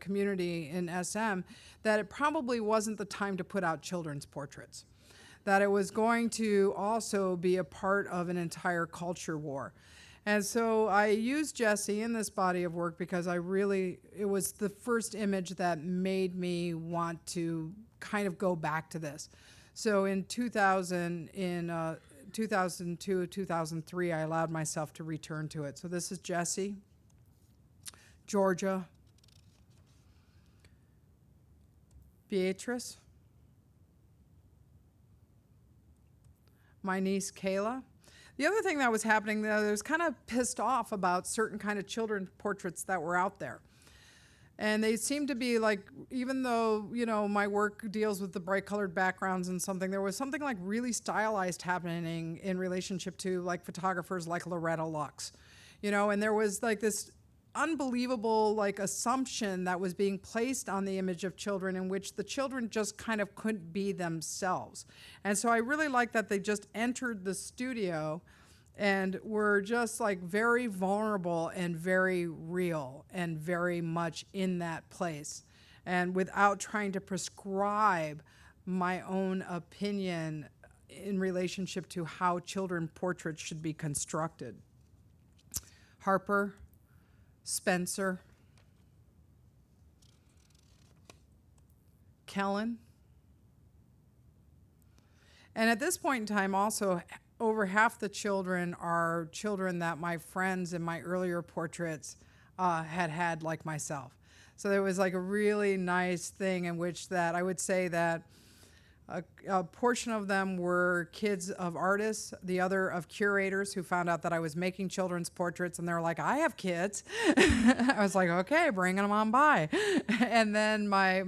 community in SM, that it probably wasn't the time to put out children's portraits. That it was going to also be a part of an entire culture war. And so I used Jessie in this body of work because it was the first image that made me want to kind of go back to this. So in 2002, 2003, I allowed myself to return to it. So this is Jessie, Georgia, Beatrice, my niece Kayla. The other thing that was happening, though, I was kind of pissed off about certain kind of children portraits that were out there. And they seemed to be like, even though, you know, my work deals with the bright colored backgrounds and something, there was something like really stylized happening in relationship to like photographers like Loretta Lux, you know, and there was like this unbelievable like assumption that was being placed on the image of children in which the children just kind of couldn't be themselves. And so I really like that they just entered the studio and were just like very vulnerable and very real and very much in that place, and without trying to prescribe my own opinion in relationship to how children portraits should be constructed. Harper, Spencer, Kellen. And at this point in time also, over half the children are children that my friends in my earlier portraits had like myself. So there was like a really nice thing in which that I would say that a portion of them were kids of artists, the other of curators who found out that I was making children's portraits, and they were like, I have kids. I was like, okay, bringing them on by. And then my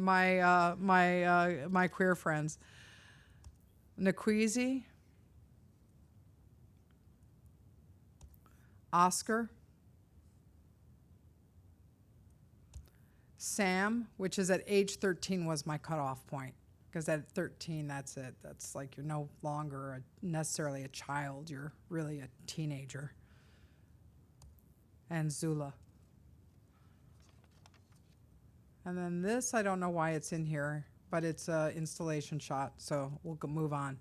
queer friends. Naquizi, Oscar, Sam, which is at age 13 was my cutoff point. Because at 13, that's it. That's like you're no longer necessarily a child. You're really a teenager. And Zula. And then this, I don't know why it's in here, but it's an installation shot, so we'll move on.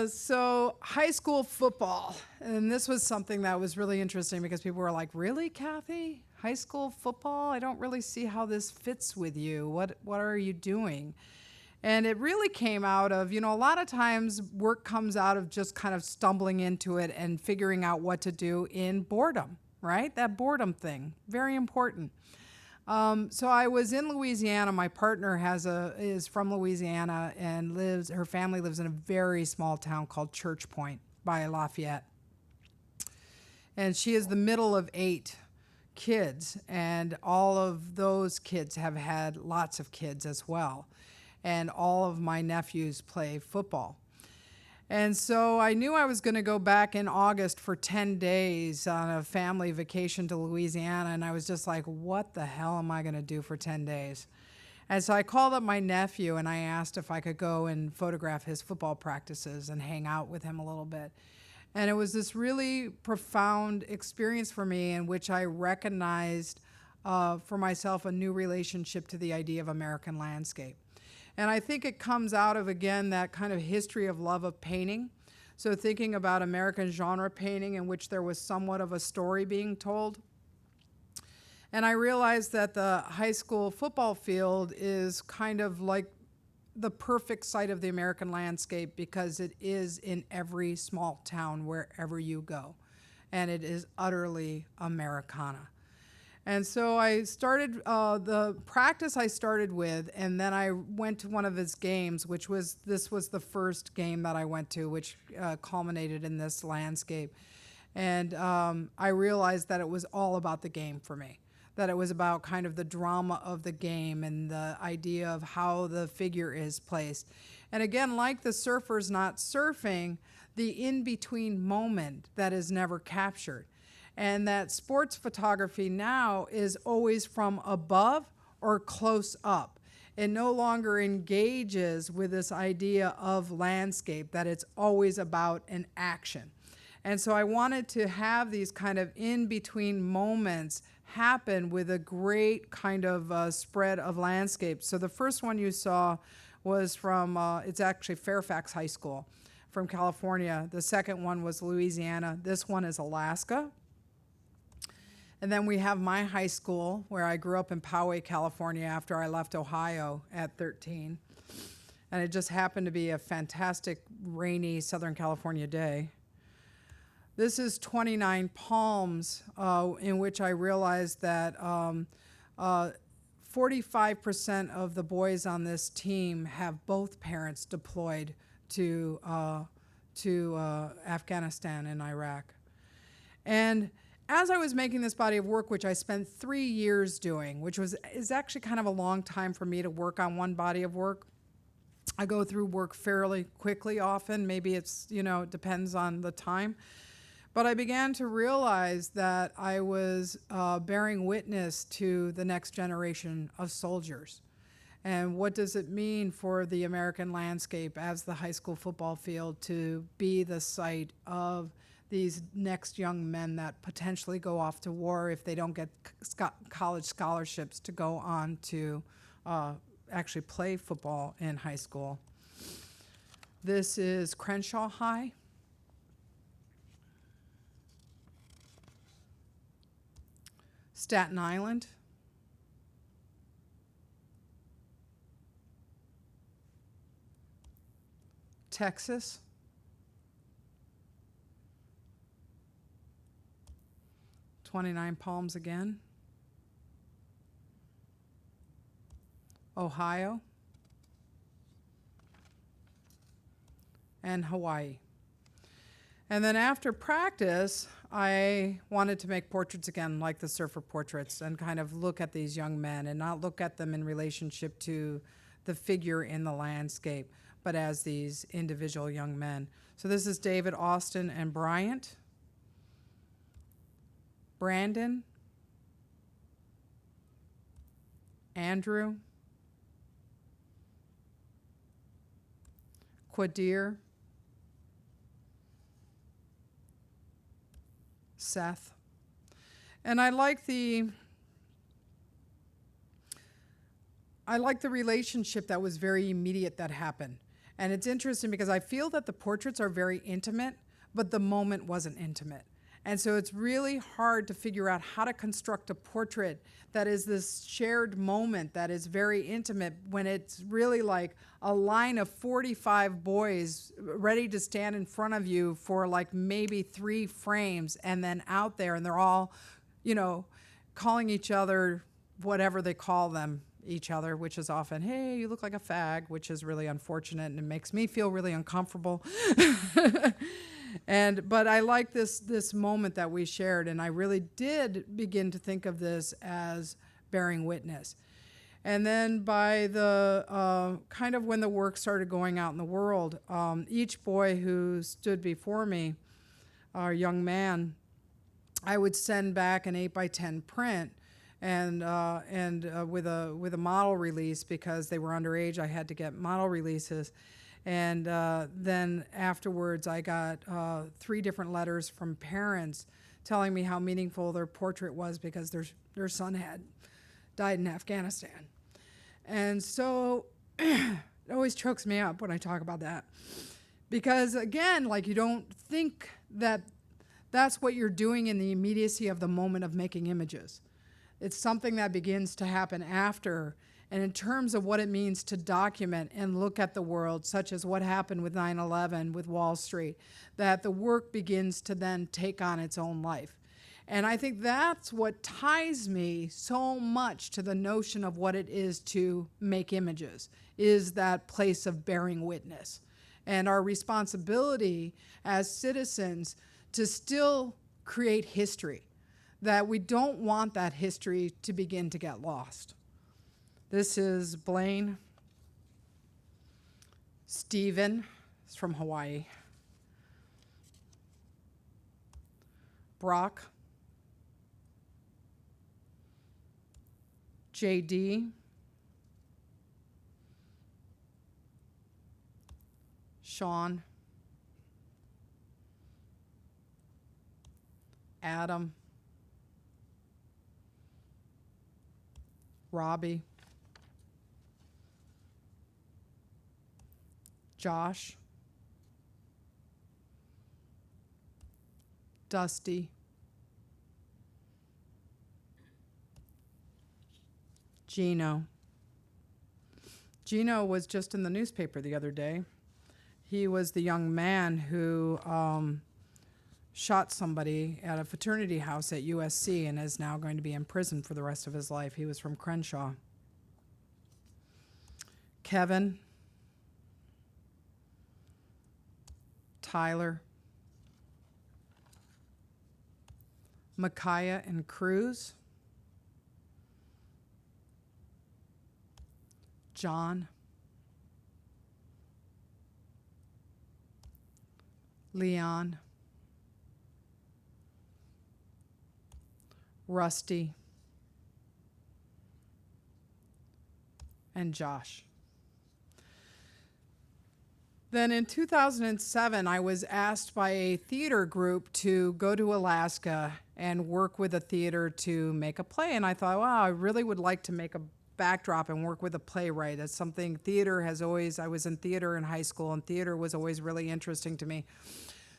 So high school football. And this was something that was really interesting because people were like, really, Kathy? High school football? I don't really see how this fits with you. What are you doing? And it really came out of, you know, a lot of times work comes out of just kind of stumbling into it and figuring out what to do in boredom, right? That boredom thing, very important. So I was in Louisiana. My partner is from Louisiana and her family lives in a very small town called Church Point by Lafayette. And she is the middle of 8 kids, and all of those kids have had lots of kids as well. And all of my nephews play football. And so I knew I was going to go back in August for 10 days on a family vacation to Louisiana, and I was just like, what the hell am I going to do for 10 days? And so I called up my nephew, and I asked if I could go and photograph his football practices and hang out with him a little bit. And it was this really profound experience for me in which I recognized for myself a new relationship to the idea of American landscape. And I think it comes out of, again, that kind of history of love of painting. So thinking about American genre painting in which there was somewhat of a story being told. And I realized that the high school football field is kind of like the perfect site of the American landscape because it is in every small town wherever you go. And it is utterly Americana. And so I started the practice I started with, and then I went to one of his games, this was the first game that I went to, which culminated in this landscape. And I realized that it was all about the game for me, that it was about kind of the drama of the game and the idea of how the figure is placed. And again, like the surfers not surfing, the in-between moment that is never captured. And that sports photography now is always from above or close up. It no longer engages with this idea of landscape, that it's always about an action. And so I wanted to have these kind of in-between moments happen with a great kind of spread of landscape. So the first one you saw was from, it's actually Fairfax High School from California. The second one was Louisiana. This one is Alaska. And then we have my high school, where I grew up in Poway, California, after I left Ohio at 13. And it just happened to be a fantastic, rainy Southern California day. This is 29 Palms, in which I realized that 45% of the boys on this team have both parents deployed to Afghanistan and Iraq. And as I was making this body of work, which I spent 3 years doing, which is actually kind of a long time for me to work on one body of work. I go through work fairly quickly often. Maybe it's, it depends on the time. But I began to realize that I was bearing witness to the next generation of soldiers. And what does it mean for the American landscape as the high school football field to be the site of these next young men that potentially go off to war if they don't get college scholarships to go on to actually play football in high school. This is Crenshaw High. Staten Island. Texas. 29 Palms again. Ohio. And Hawaii. And then after practice, I wanted to make portraits again, like the surfer portraits, and kind of look at these young men and not look at them in relationship to the figure in the landscape, but as these individual young men. So this is David, Austin, and Bryant. Brandon. Andrew. Quadir. Seth. And I like the relationship that was very immediate that happened. And it's interesting because I feel that the portraits are very intimate, but the moment wasn't intimate. And so it's really hard to figure out how to construct a portrait that is this shared moment that is very intimate when it's really like a line of 45 boys ready to stand in front of you for like maybe 3 frames and then out there, and they're all, calling each other whatever they call them each other, which is often, hey, you look like a fag, which is really unfortunate and it makes me feel really uncomfortable. But I like this moment that we shared, and I really did begin to think of this as bearing witness. And then by the kind of when the work started going out in the world, each boy who stood before me, our young man, I would send back an 8x10 print, and with a model release, because they were underage, I had to get model releases. And then afterwards, I got 3 different letters from parents telling me how meaningful their portrait was because their son had died in Afghanistan. And so it always chokes me up when I talk about that. Because again, like, you don't think that that's what you're doing in the immediacy of the moment of making images. It's something that begins to happen after. And in terms of what it means to document and look at the world, such as what happened with 9/11, with Wall Street, that the work begins to then take on its own life. And I think that's what ties me so much to the notion of what it is to make images, is that place of bearing witness. And our responsibility as citizens to still create history, that we don't want that history to begin to get lost. This is Blaine. Stephen is from Hawaii. Brock. JD. Sean. Adam. Robbie. Josh. Dusty. Gino. Gino was just in the newspaper the other day. He was the young man who shot somebody at a fraternity house at USC and is now going to be in prison for the rest of his life. He was from Crenshaw. Kevin, Tyler, Micaiah and Cruz, John, Leon, Rusty, and Josh. Then in 2007, I was asked by a theater group to go to Alaska and work with a theater to make a play. And I thought, wow, I really would like to make a backdrop and work with a playwright. That's something theater has always, I was in theater in high school, and theater was always really interesting to me.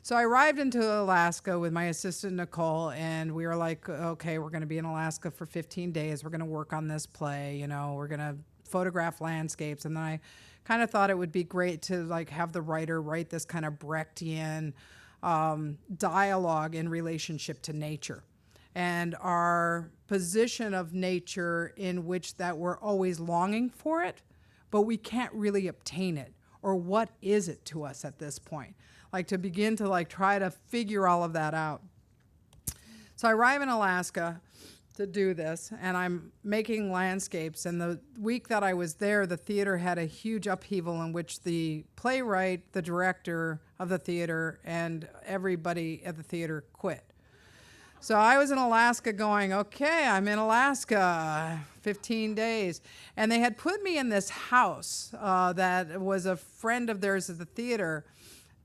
So I arrived into Alaska with my assistant, Nicole, and we were like, okay, we're going to be in Alaska for 15 days. We're going to work on this play. You know, we're going to photograph landscapes. And then I kind of thought it would be great to like have the writer write this kind of Brechtian dialogue in relationship to nature and our position of nature, in which that we're always longing for it, but we can't really obtain it. Or what is it to us at this point? Like to begin to like try to figure all of that out. So I arrive in Alaska to do this, and I'm making landscapes. And the week that I was there, the theater had a huge upheaval in which the playwright, the director of the theater, and everybody at the theater quit. So I was in Alaska going, okay, I'm in Alaska, 15 days. And they had put me in this house that was a friend of theirs at the theater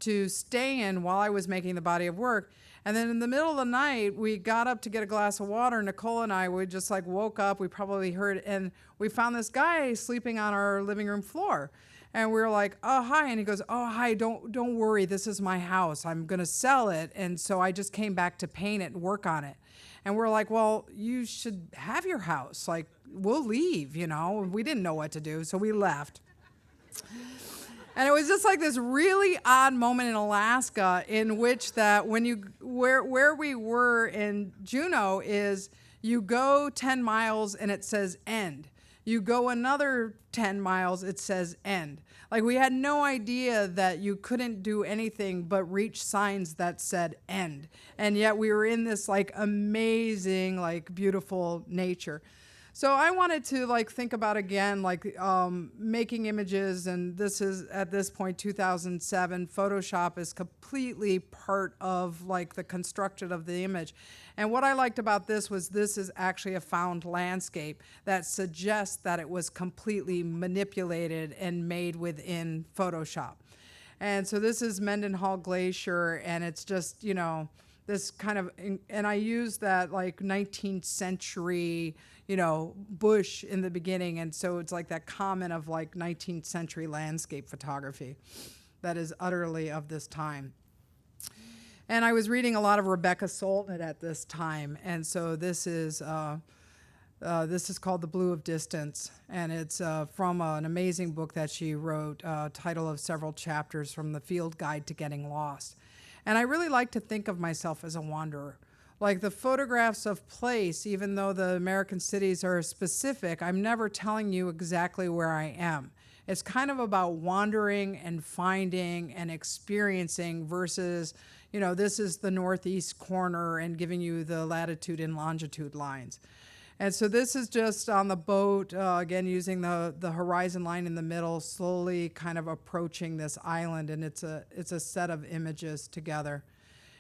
to stay in while I was making the body of work. And then in the middle of the night, we got up to get a glass of water. Nicole and I, we just like woke up. We probably heard, and we found this guy sleeping on our living room floor. And we were like, oh, hi. And he goes, oh, hi, don't worry. This is my house. I'm going to sell it. And so I just came back to paint it and work on it. And we're like, well, you should have your house. Like, we'll leave, you know. We didn't know what to do, so we left. And it was just like this really odd moment in Alaska in which that when you, where we were in Juneau is you go 10 miles and it says end. You go another 10 miles, it says end. Like we had no idea that you couldn't do anything but reach signs that said end. And yet we were in this like amazing, like beautiful nature. So I wanted to like think about again, like making images, and this is at this point 2007. Photoshop is completely part of like the construction of the image. And what I liked about this was this is actually a found landscape that suggests that it was completely manipulated and made within Photoshop. And so this is Mendenhall Glacier, and it's just, you know, this kind of, and I used that like 19th century, you know, bush in the beginning. And so it's like that comment of like 19th century landscape photography that is utterly of this time. And I was reading a lot of Rebecca Solnit at this time. And so this is called The Blue of Distance. And it's from an amazing book that she wrote, title of several chapters from the Field Guide to Getting Lost. And I really like to think of myself as a wanderer. Like the photographs of place, even though the American cities are specific, I'm never telling you exactly where I am. It's kind of about wandering and finding and experiencing versus, you know, this is the northeast corner and giving you the latitude and longitude lines. And so this is just on the boat, again, using the horizon line in the middle, slowly kind of approaching this island, and it's a set of images together.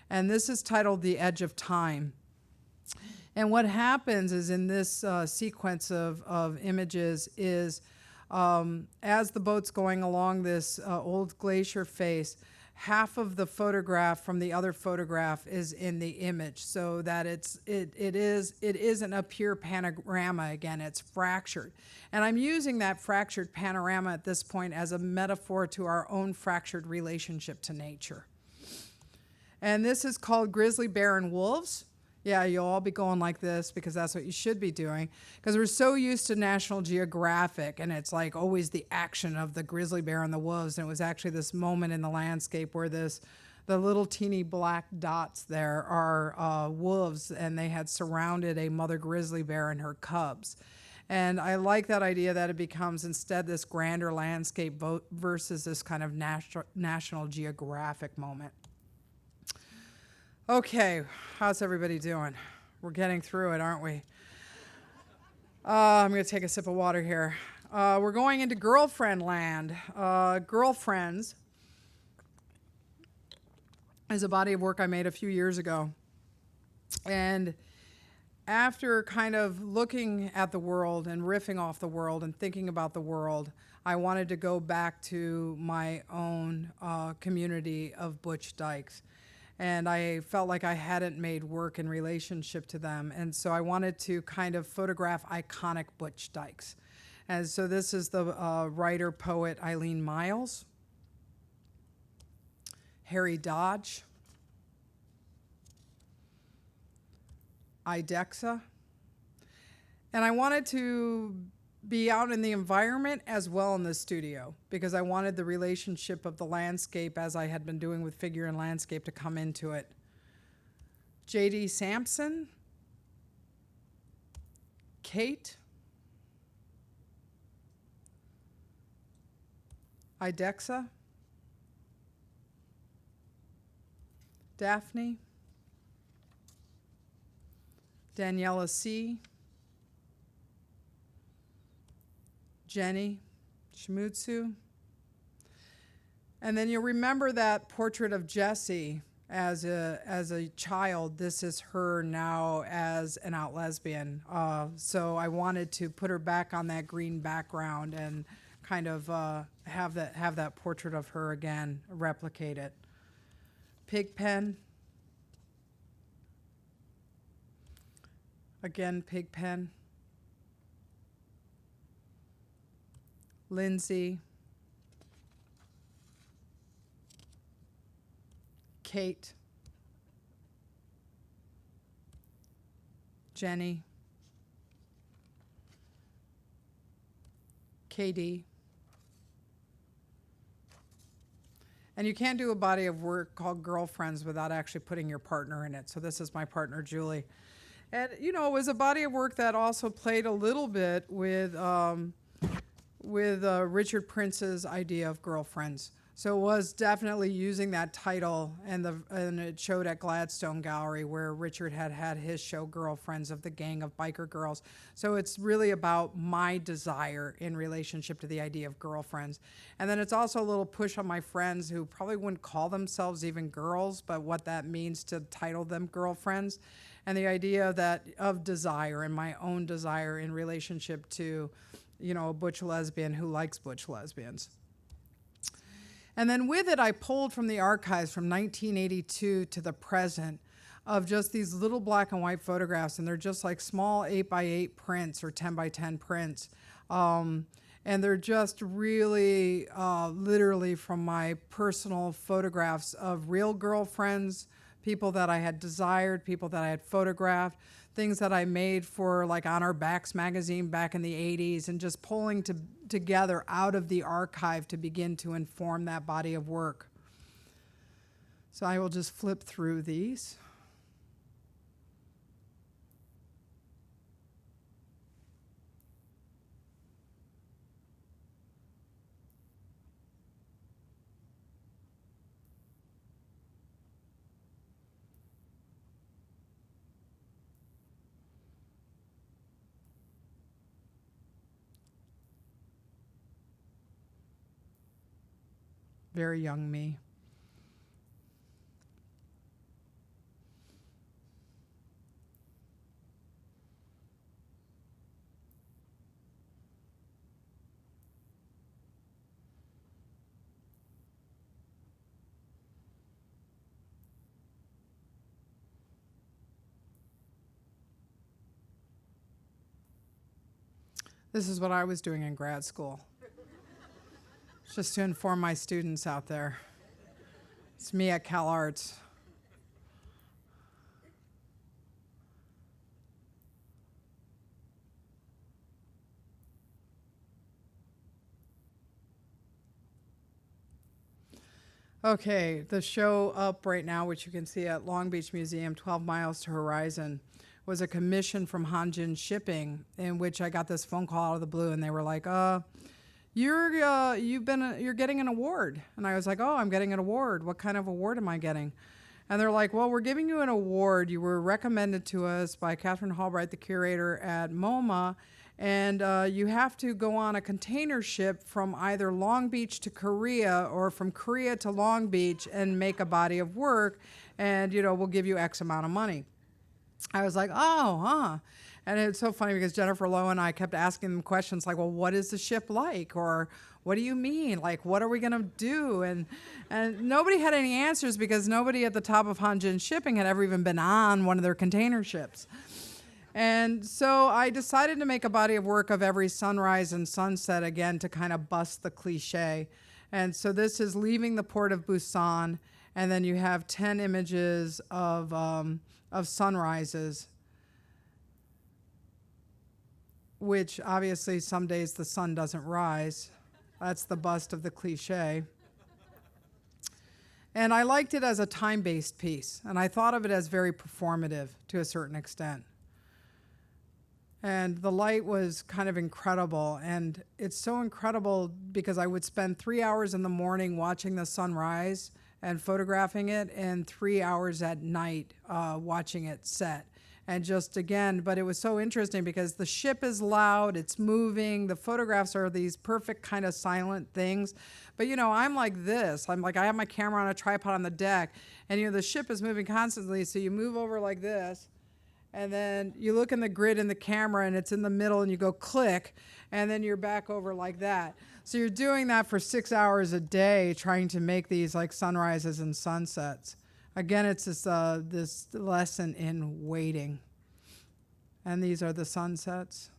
And this is titled The Edge of Time. And what happens is in this sequence of images is as the boat's going along this old glacier face, half of the photograph from the other photograph is in the image, so that it isn't a pure panorama. Again, it's fractured. And I'm using that fractured panorama at this point as a metaphor to our own fractured relationship to nature. And this is called Grizzly Bear and Wolves. Yeah, you'll all be going like this because that's what you should be doing. Because we're so used to National Geographic, and it's like always the action of the grizzly bear and the wolves. And it was actually this moment in the landscape where this The little teeny black dots there are wolves, and they had surrounded a mother grizzly bear and her cubs. And I like that idea that it becomes instead this grander landscape versus this kind of National Geographic moment. Okay, how's everybody doing? We're getting through it, aren't we? I'm going to take a sip of water here. We're going into girlfriend land. Girlfriends is a body of work I made a few years ago. And after kind of looking at the world and riffing off the world and thinking about the world, I wanted to go back to my own community of Butch Dykes. And I felt like I hadn't made work in relationship to them. And so I wanted to kind of photograph iconic Butch Dykes. And so this is the writer, poet Eileen Miles, Harry Dodge, Idexa. And I wanted to be out in the environment as well in the studio because I wanted the relationship of the landscape, as I had been doing with figure and landscape, to come into it. J.D. Sampson, Kate, Idexa, Daphne, Daniela C., Jenny, Shimutsu. And then you'll remember that portrait of Jessie as a child. This is her now as an out lesbian. So I wanted to put her back on that green background and kind of have that portrait of her again, replicate it. Pigpen. Again, Pigpen. Lindsay. Kate. Jenny. KD. And you can't do a body of work called Girlfriends without actually putting your partner in it. So this is my partner, Julie. And, you know, it was a body of work that also played a little bit with Richard Prince's idea of girlfriends. So it was definitely using that title, and it showed at Gladstone Gallery where Richard had his show Girlfriends of the gang of biker girls. So it's really about my desire in relationship to the idea of girlfriends. And then it's also a little push on my friends who probably wouldn't call themselves even girls, but what that means to title them girlfriends. And the idea of desire and my own desire in relationship to, you know, a butch lesbian who likes butch lesbians. And then with it, I pulled from the archives from 1982 to the present of just these little black and white photographs, and they're just like small 8x8 prints or 10x10 prints. And they're just really literally from my personal photographs of real girlfriends, people that I had desired, people that I had photographed, things that I made for like On Our Backs magazine back in the 80s, and just pulling together out of the archive to begin to inform that body of work. So I will just flip through these. Very young me. This is what I was doing in grad school. Just to inform my students out there. It's me at Cal Arts. Okay, the show up right now, which you can see at Long Beach Museum, 12 Miles to Horizon, was a commission from Hanjin Shipping, in which I got this phone call out of the blue, and they were like, you're getting an award. And I was like, oh, I'm getting an award. What kind of award am I getting? And they're like, well, we're giving you an award. You were recommended to us by Catherine Albright, the curator at MoMA, and you have to go on a container ship from either Long Beach to Korea or from Korea to Long Beach and make a body of work, and we'll give you X amount of money. I was like, oh, huh. And it's so funny because Jennifer Lowe and I kept asking them questions like, well, what is the ship like? Or what do you mean? Like, what are we going to do? And nobody had any answers because nobody at the top of Hanjin Shipping had ever even been on one of their container ships. And so I decided to make a body of work of every sunrise and sunset again to kind of bust the cliche. And so this is leaving the port of Busan, and then you have 10 images of sunrises, which obviously some days the sun doesn't rise. That's the bust of the cliche. And I liked it as a time-based piece, and I thought of it as very performative to a certain extent. And the light was kind of incredible, and it's so incredible because I would spend 3 hours in the morning watching the sunrise and photographing it, and 3 hours at night watching it set. And just again, but it was so interesting because the ship is loud, it's moving, the photographs are these perfect kind of silent things. But I'm like this. I have my camera on a tripod on the deck, and the ship is moving constantly, so you move over like this, and then you look in the grid in the camera and it's in the middle and you go click, and then you're back over like that. So you're doing that for 6 hours a day trying to make these like sunrises and sunsets. Again, it's this lesson in waiting. And these are the sunsets.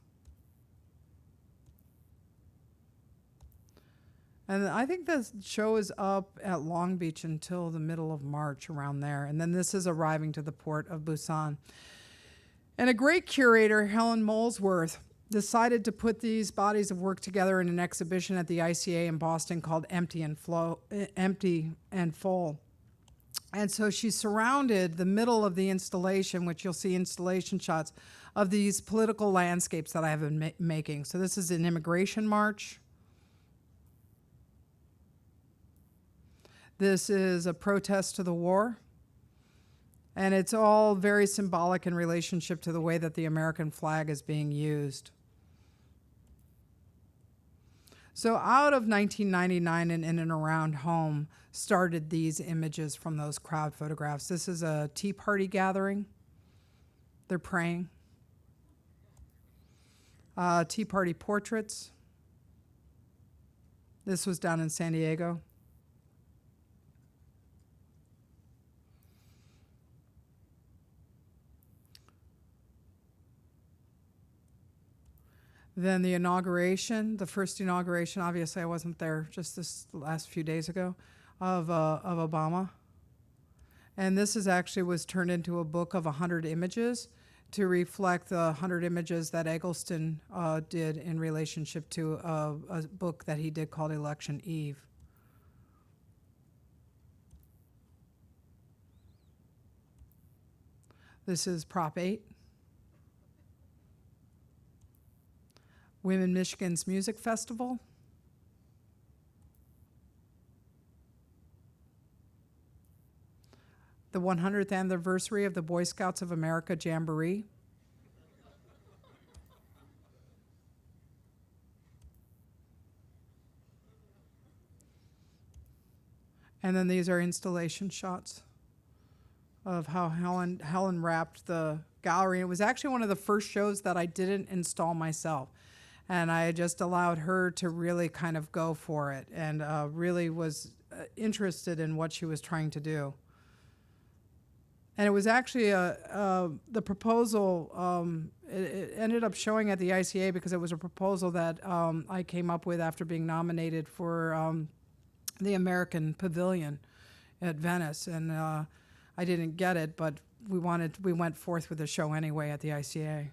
And I think the show is up at Long Beach until the middle of March, around there. And then this is arriving to the port of Busan. And a great curator, Helen Molesworth, decided to put these bodies of work together in an exhibition at the ICA in Boston called Empty and Full. And so she surrounded the middle of the installation, which you'll see installation shots, of these political landscapes that I have been making. So this is an immigration march. This is a protest to the war. And it's all very symbolic in relationship to the way that the American flag is being used. So out of 1999 and in and around home started these images from those crowd photographs. This is a Tea Party gathering. They're praying. Tea Party portraits. This was down in San Diego. Then the inauguration, the first inauguration, obviously I wasn't there just this last few days ago, of Obama. And this was turned into a book of 100 images to reflect the 100 images that Eggleston did in relationship to a book that he did called Election Eve. This is Prop 8. Women Michigan's Music Festival. The 100th anniversary of the Boy Scouts of America Jamboree. And then these are installation shots of how Helen wrapped the gallery. It was actually one of the first shows that I didn't install myself. And I just allowed her to really kind of go for it and really was interested in what she was trying to do. And it was actually the proposal, it ended up showing at the ICA because it was a proposal that I came up with after being nominated for the American Pavilion at Venice. And I didn't get it, but we went forth with the show anyway at the ICA.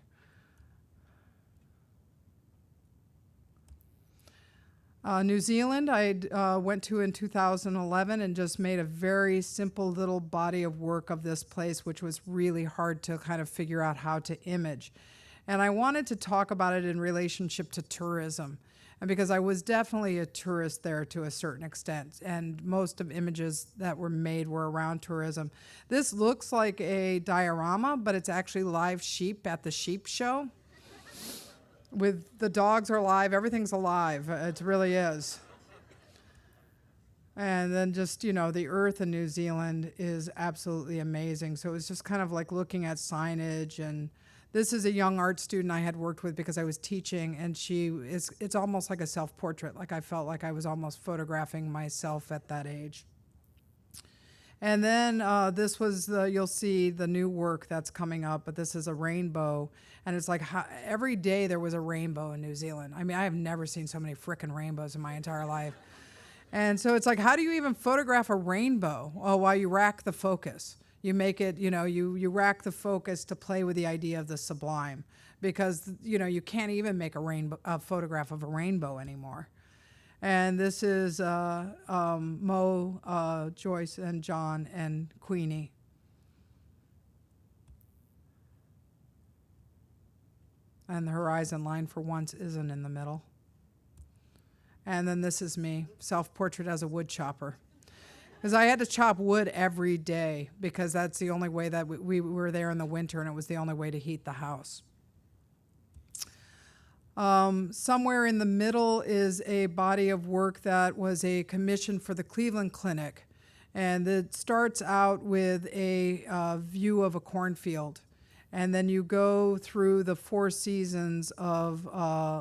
New Zealand, I went to in 2011 and just made a very simple little body of work of this place, which was really hard to kind of figure out how to image. And I wanted to talk about it in relationship to tourism. And because I was definitely a tourist there to a certain extent, and most of images that were made were around tourism. This looks like a diorama, but it's actually live sheep at the sheep show. With the dogs are alive, everything's alive. It really is. And then just, the earth in New Zealand is absolutely amazing. So it was just kind of like looking at signage. And this is a young art student I had worked with because I was teaching, and it's almost like a self-portrait. Like I felt like I was almost photographing myself at that age. And then this was you'll see the new work that's coming up, but this is a rainbow. And it's like every day there was a rainbow in New Zealand. I mean, I have never seen so many frickin' rainbows in my entire life. And so it's like, how do you even photograph a rainbow? Oh, while you rack the focus. You make it, you rack the focus to play with the idea of the sublime. Because, you can't even make a photograph of a rainbow anymore. And this is Mo, Joyce, and John, and Queenie. And the horizon line for once isn't in the middle. And then this is me, self-portrait as a wood chopper. Because I had to chop wood every day because that's the only way that we were there in the winter, and it was the only way to heat the house. Somewhere in the middle is a body of work that was a commission for the Cleveland Clinic. And it starts out with a view of a cornfield. And then you go through the 4 seasons of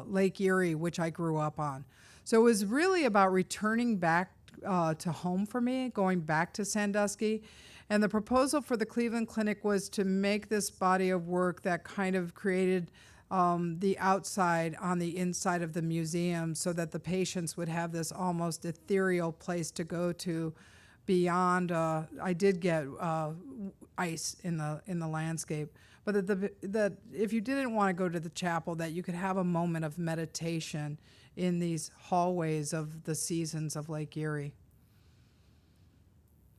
Lake Erie, which I grew up on. So it was really about returning back to home for me, going back to Sandusky. And the proposal for the Cleveland Clinic was to make this body of work that kind of created the outside on the inside of the museum so that the patients would have this almost ethereal place to go to beyond. I did get ice in the landscape, but that if you didn't want to go to the chapel, that you could have a moment of meditation in these hallways of the seasons of Lake Erie.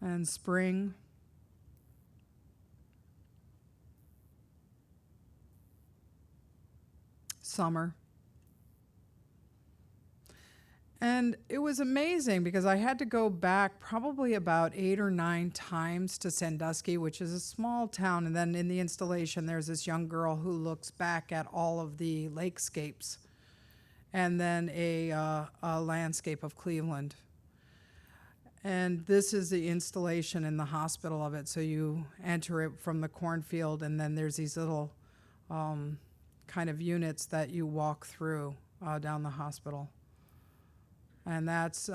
And spring. Summer. And it was amazing because I had to go back probably about 8 or 9 times to Sandusky, which is a small town. And then in the installation, there's this young girl who looks back at all of the lakescapes and then a landscape of Cleveland. And this is the installation in the hospital of it. So you enter it from the cornfield, and then there's these little kind of units that you walk through down the hospital. And that's,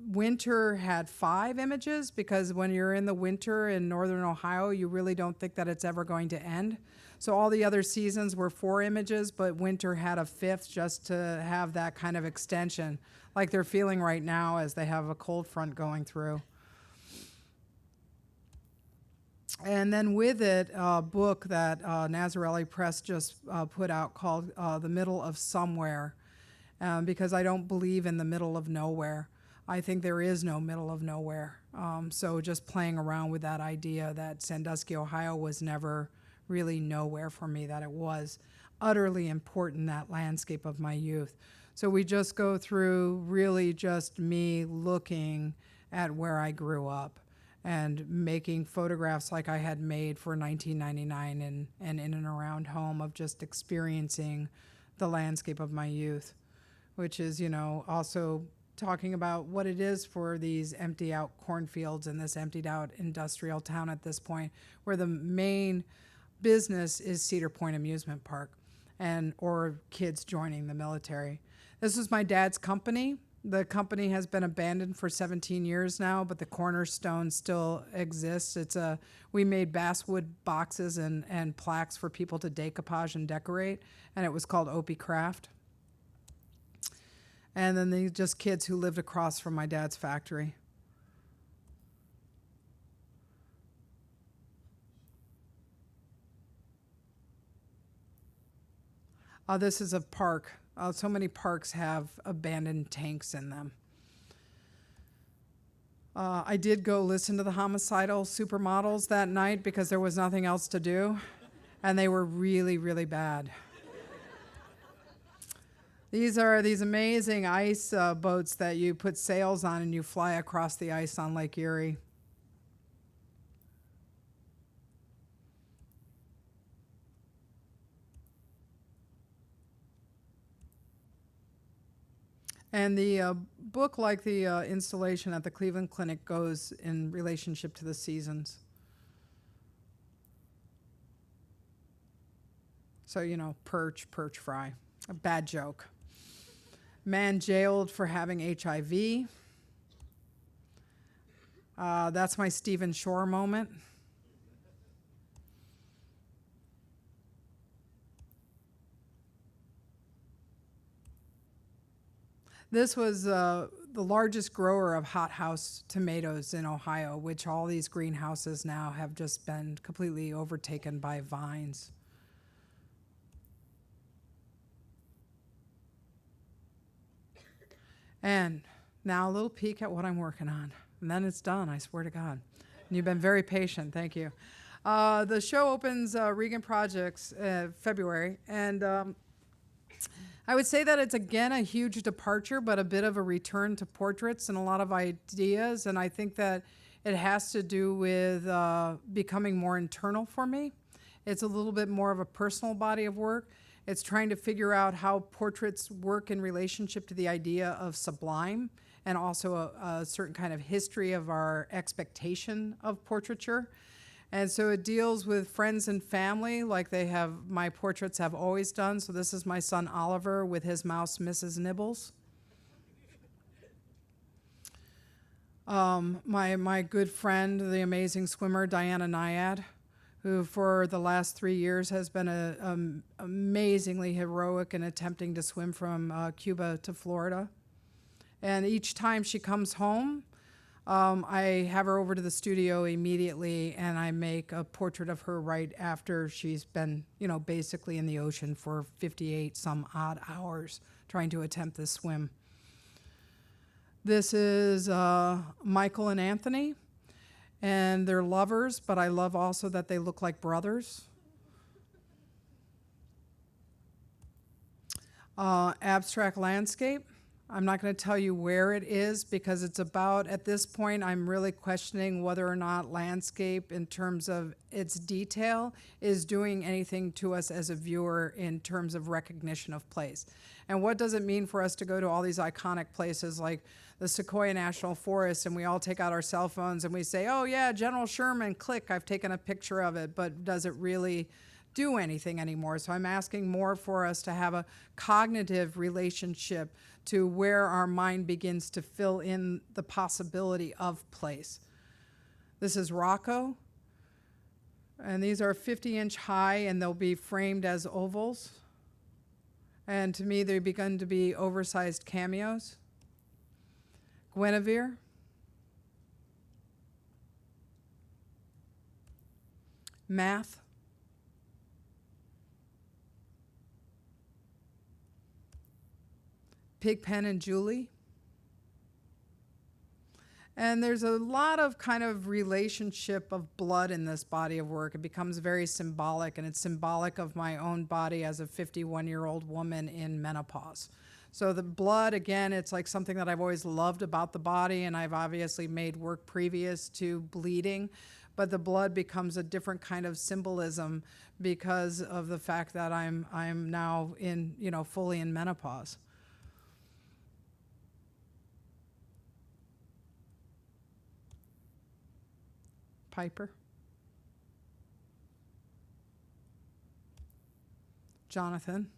winter had 5 images because when you're in the winter in northern Ohio, you really don't think that it's ever going to end. So all the other seasons were 4 images, but winter had a 5th just to have that kind of extension, like they're feeling right now as they have a cold front going through. And then with it, a book that Nazarelli Press just put out called The Middle of Somewhere, because I don't believe in the middle of nowhere. I think there is no middle of nowhere. So just playing around with that idea that Sandusky, Ohio was never really nowhere for me, that it was utterly important, that landscape of my youth. So we just go through really just me looking at where I grew up and making photographs like I had made for 1999 and in and around home of just experiencing the landscape of my youth, which is, also talking about what it is for these empty out cornfields and this emptied out industrial town at this point, where the main business is Cedar Point Amusement Park or kids joining the military. This was my dad's company. The company has been abandoned for 17 years now, but the cornerstone still exists. We made basswood boxes and plaques for people to decoupage and decorate, and it was called Opie Craft. And then they just kids who lived across from my dad's factory. This is a park So many parks have abandoned tanks in them. I did go listen to the Homicidal Supermodels that night because there was nothing else to do, and they were really, really bad. These are these amazing ice boats that you put sails on and you fly across the ice on Lake Erie. And the book, like the installation at the Cleveland Clinic, goes in relationship to the seasons. So, you know, perch fry. A bad joke. Man jailed for having HIV. That's my Stephen Shore moment. This was the largest grower of hothouse tomatoes in Ohio, which all these greenhouses now have just been completely overtaken by vines. And now a little peek at what I'm working on. And then it's done, I swear to God. And you've been very patient, thank you. The show opens Regan Projects February, and I would say that it's again a huge departure, but a bit of a return to portraits and a lot of ideas, and I think that it has to do with becoming more internal for me. It's a little bit more of a personal body of work. It's trying to figure out how portraits work in relationship to the idea of sublime and also a certain kind of history of our expectation of portraiture. And so it deals with friends and family like my portraits have always done. So this is my son Oliver with his mouse, Mrs. Nibbles. My good friend, the amazing swimmer, Diana Nyad, who for the last 3 years has been amazingly heroic in attempting to swim from Cuba to Florida. And each time she comes home, I have her over to the studio immediately, and I make a portrait of her right after she's been, you know, basically in the ocean for 58 some odd hours trying to attempt this swim. This is Michael and Anthony, and they're lovers, but I love also that they look like brothers. Abstract landscape. I'm not going to tell you where it is because it's about, at this point, I'm really questioning whether or not landscape in terms of its detail is doing anything to us as a viewer in terms of recognition of place. And what does it mean for us to go to all these iconic places like the Sequoia National Forest and we all take out our cell phones and we say, oh yeah, General Sherman, click, I've taken a picture of it, but does it really do anything anymore? So I'm asking more for us to have a cognitive relationship to where our mind begins to fill in the possibility of place. This is Rocco, and these are 50-inch high, and they'll be framed as ovals. And to me, they begun to be oversized cameos. Guinevere. Math. Pigpen and Julie. And there's a lot of kind of relationship of blood in this body of work. It becomes very symbolic, and it's symbolic of my own body as a 51-year-old woman in menopause. So the blood, again, it's like something that I've always loved about the body, and I've obviously made work previous to bleeding, but the blood becomes a different kind of symbolism because of the fact that I'm now in, you know, fully in menopause. Piper. Jonathan.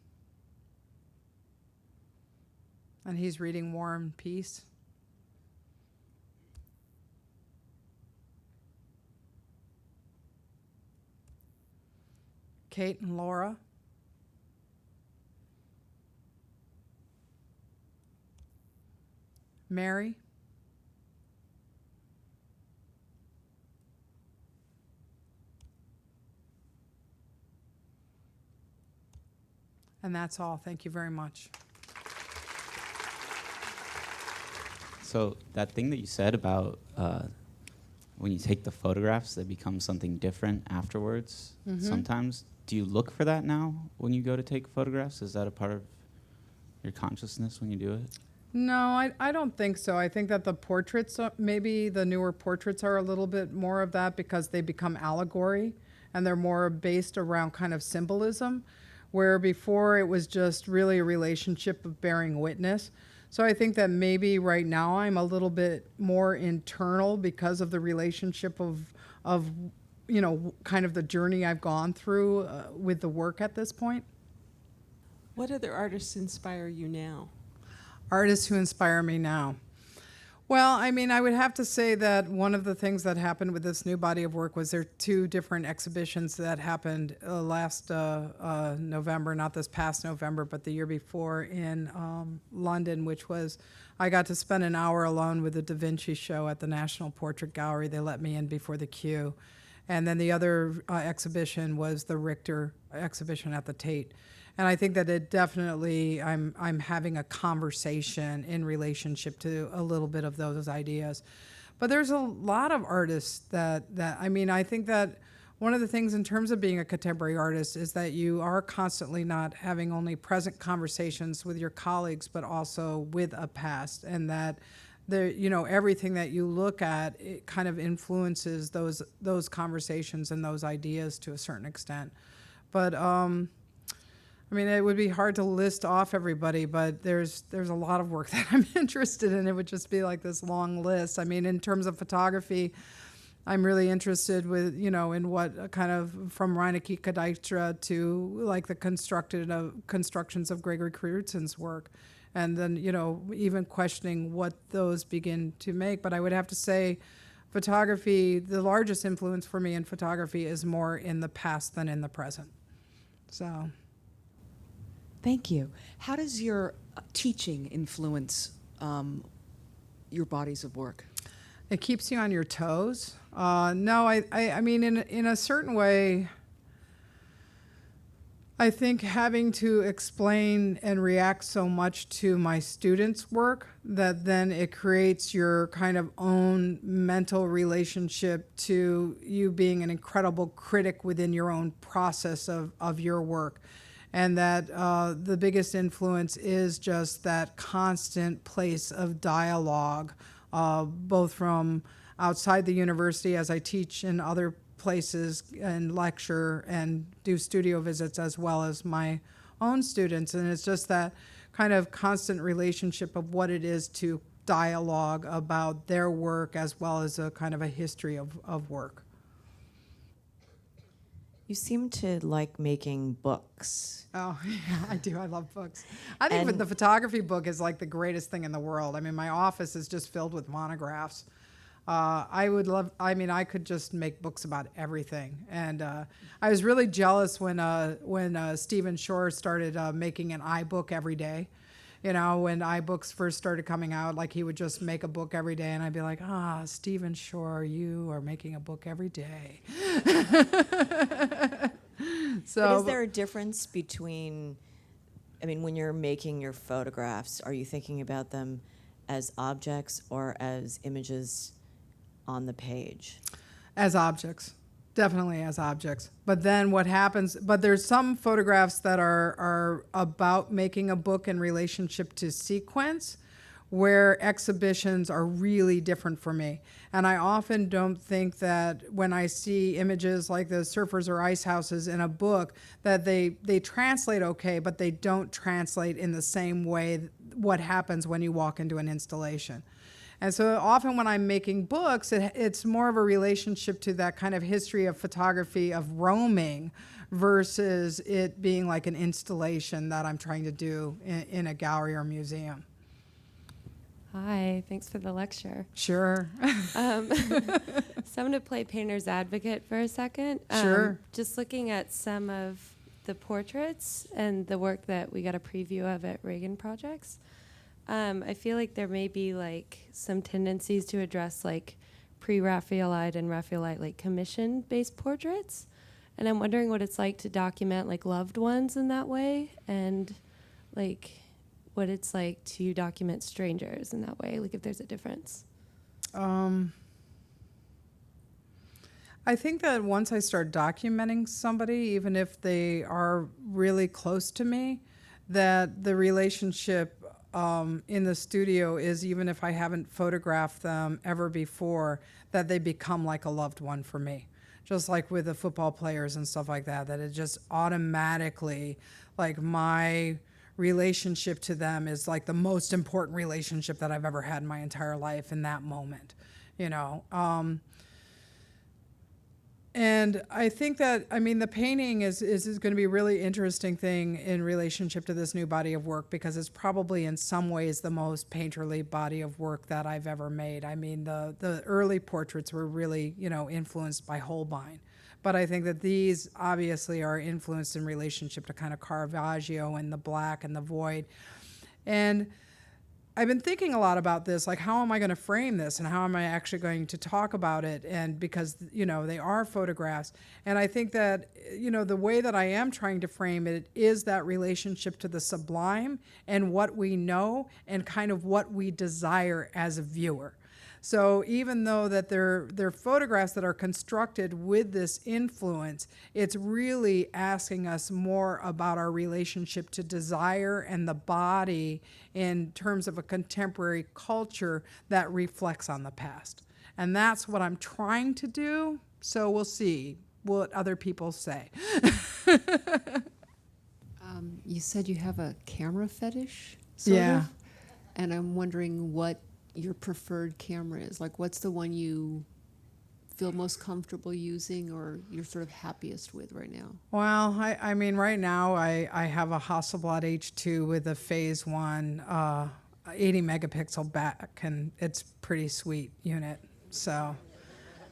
And he's reading War and Peace. Kate and Laura. Mary. And that's all. Thank you very much. So that thing that you said about when you take the photographs, they become something different afterwards. Sometimes, do you look for that now when you go to take photographs? Is that a part of your consciousness when you do it? No, I don't think so. I think that the portraits, maybe the newer portraits are a little bit more of that because they become allegory and they're more based around kind of symbolism, where before it was just really a relationship of bearing witness. So I think that maybe right now I'm a little bit more internal because of the relationship of kind of the journey I've gone through with the work at this point. What other artists inspire you now? Artists who inspire me now. Well, I mean, I would have to say that one of the things that happened with this new body of work was there are 2 different exhibitions that happened last November, not this past November, but the year before in London, which was, I got to spend an hour alone with the Divinity show at the National Portrait Gallery. They let me in before the queue. And then the other exhibition was the Richter exhibition at the Tate. And I think that it definitely, I'm having a conversation in relationship to a little bit of those ideas. But there's a lot of artists that I mean, I think that one of the things in terms of being a contemporary artist is that you are constantly not having only present conversations with your colleagues, but also with a past, and that everything that you look at, it kind of influences those conversations and those ideas to a certain extent. But I mean, it would be hard to list off everybody, but there's a lot of work that I'm interested in. It would just be like this long list. I mean, in terms of photography, I'm really interested with, in what kind of, from Reineke Kadijkstra to like the constructions of Gregory Crewdson's work. And then, even questioning what those begin to make. But I would have to say photography, the largest influence for me in photography is more in the past than in the present. So... Thank you. How does your teaching influence your bodies of work? It keeps you on your toes. No, I mean, in a certain way, I think having to explain and react so much to my students' work that then it creates your kind of own mental relationship to you being an incredible critic within your own process of your work. And that the biggest influence is just that constant place of dialogue, both from outside the university as I teach in other places and lecture and do studio visits, as well as my own students. And it's just that kind of constant relationship of what it is to dialogue about their work, as well as a kind of a history of work. You seem to like making books. Oh, yeah, I do. I love books. I think the photography book is like the greatest thing in the world. I mean, my office is just filled with monographs. I could just make books about everything. And I was really jealous when Stephen Shore started making an iBook every day. When iBooks first started coming out, like he would just make a book every day, and I'd be like, Stephen Shore, you are making a book every day. But is there a difference between, when you're making your photographs, are you thinking about them as objects or as images on the page? As objects. Definitely as objects. But then what happens, but there's some photographs that are about making a book in relationship to sequence, where exhibitions are really different for me. And I often don't think that when I see images like the surfers or ice houses in a book, that they translate okay, but they don't translate in the same way what happens when you walk into an installation. And so often when I'm making books, it's more of a relationship to that kind of history of photography of roaming versus it being like an installation that I'm trying to do in a gallery or museum. Hi, thanks for the lecture. Sure. So I'm going to play painter's advocate for a second. Sure. Just looking at some of the portraits and the work that we got a preview of at Reagan Projects. I feel like there may be like some tendencies to address like pre-Raphaelite and Raphaelite like commission-based portraits. And I'm wondering what it's like to document like loved ones in that way, and like what it's like to document strangers in that way, like if there's a difference. I think that once I start documenting somebody, even if they are really close to me, that the relationship in the studio is, even if I haven't photographed them ever before, that they become like a loved one for me. Just like with the football players and stuff like that, that it just automatically, like my relationship to them is like the most important relationship that I've ever had in my entire life in that moment, you know. And I think that, I mean, the painting is going to be a really interesting thing in relationship to this new body of work, because it's probably in some ways the most painterly body of work that I've ever made. I mean, the early portraits were really, you know, influenced by Holbein. But I think that these obviously are influenced in relationship to kind of Caravaggio and the black and the void. And I've been thinking a lot about this, like, how am I going to frame this and how am I actually going to talk about it? And because, you know, they are photographs. And I think that, you know, the way that I am trying to frame it is that relationship to the sublime and what we know and kind of what we desire as a viewer. So even though that they're photographs that are constructed with this influence, it's really asking us more about our relationship to desire and the body in terms of a contemporary culture that reflects on the past. And that's what I'm trying to do. So we'll see what other people say. You said you have a camera fetish, sort of? And I'm wondering what your preferred camera is. Like, what's the one you feel most comfortable using or you're sort of happiest with right now? Well, I mean, right now I have a Hasselblad H2 with a phase 1 80 megapixel back, and it's pretty sweet unit. So,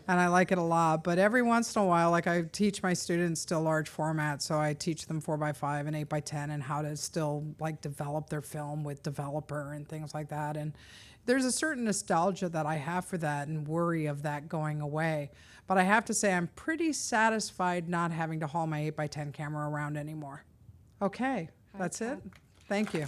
and I like it a lot. But every once in a while, like, I teach my students still large format, so I teach them 4x5 and 8x10 and how to still like develop their film with Developer and things like that. And there's a certain nostalgia that I have for that and worry of that going away. But I have to say I'm pretty satisfied not having to haul my 8x10 camera around anymore. Okay, that's it. Thank you.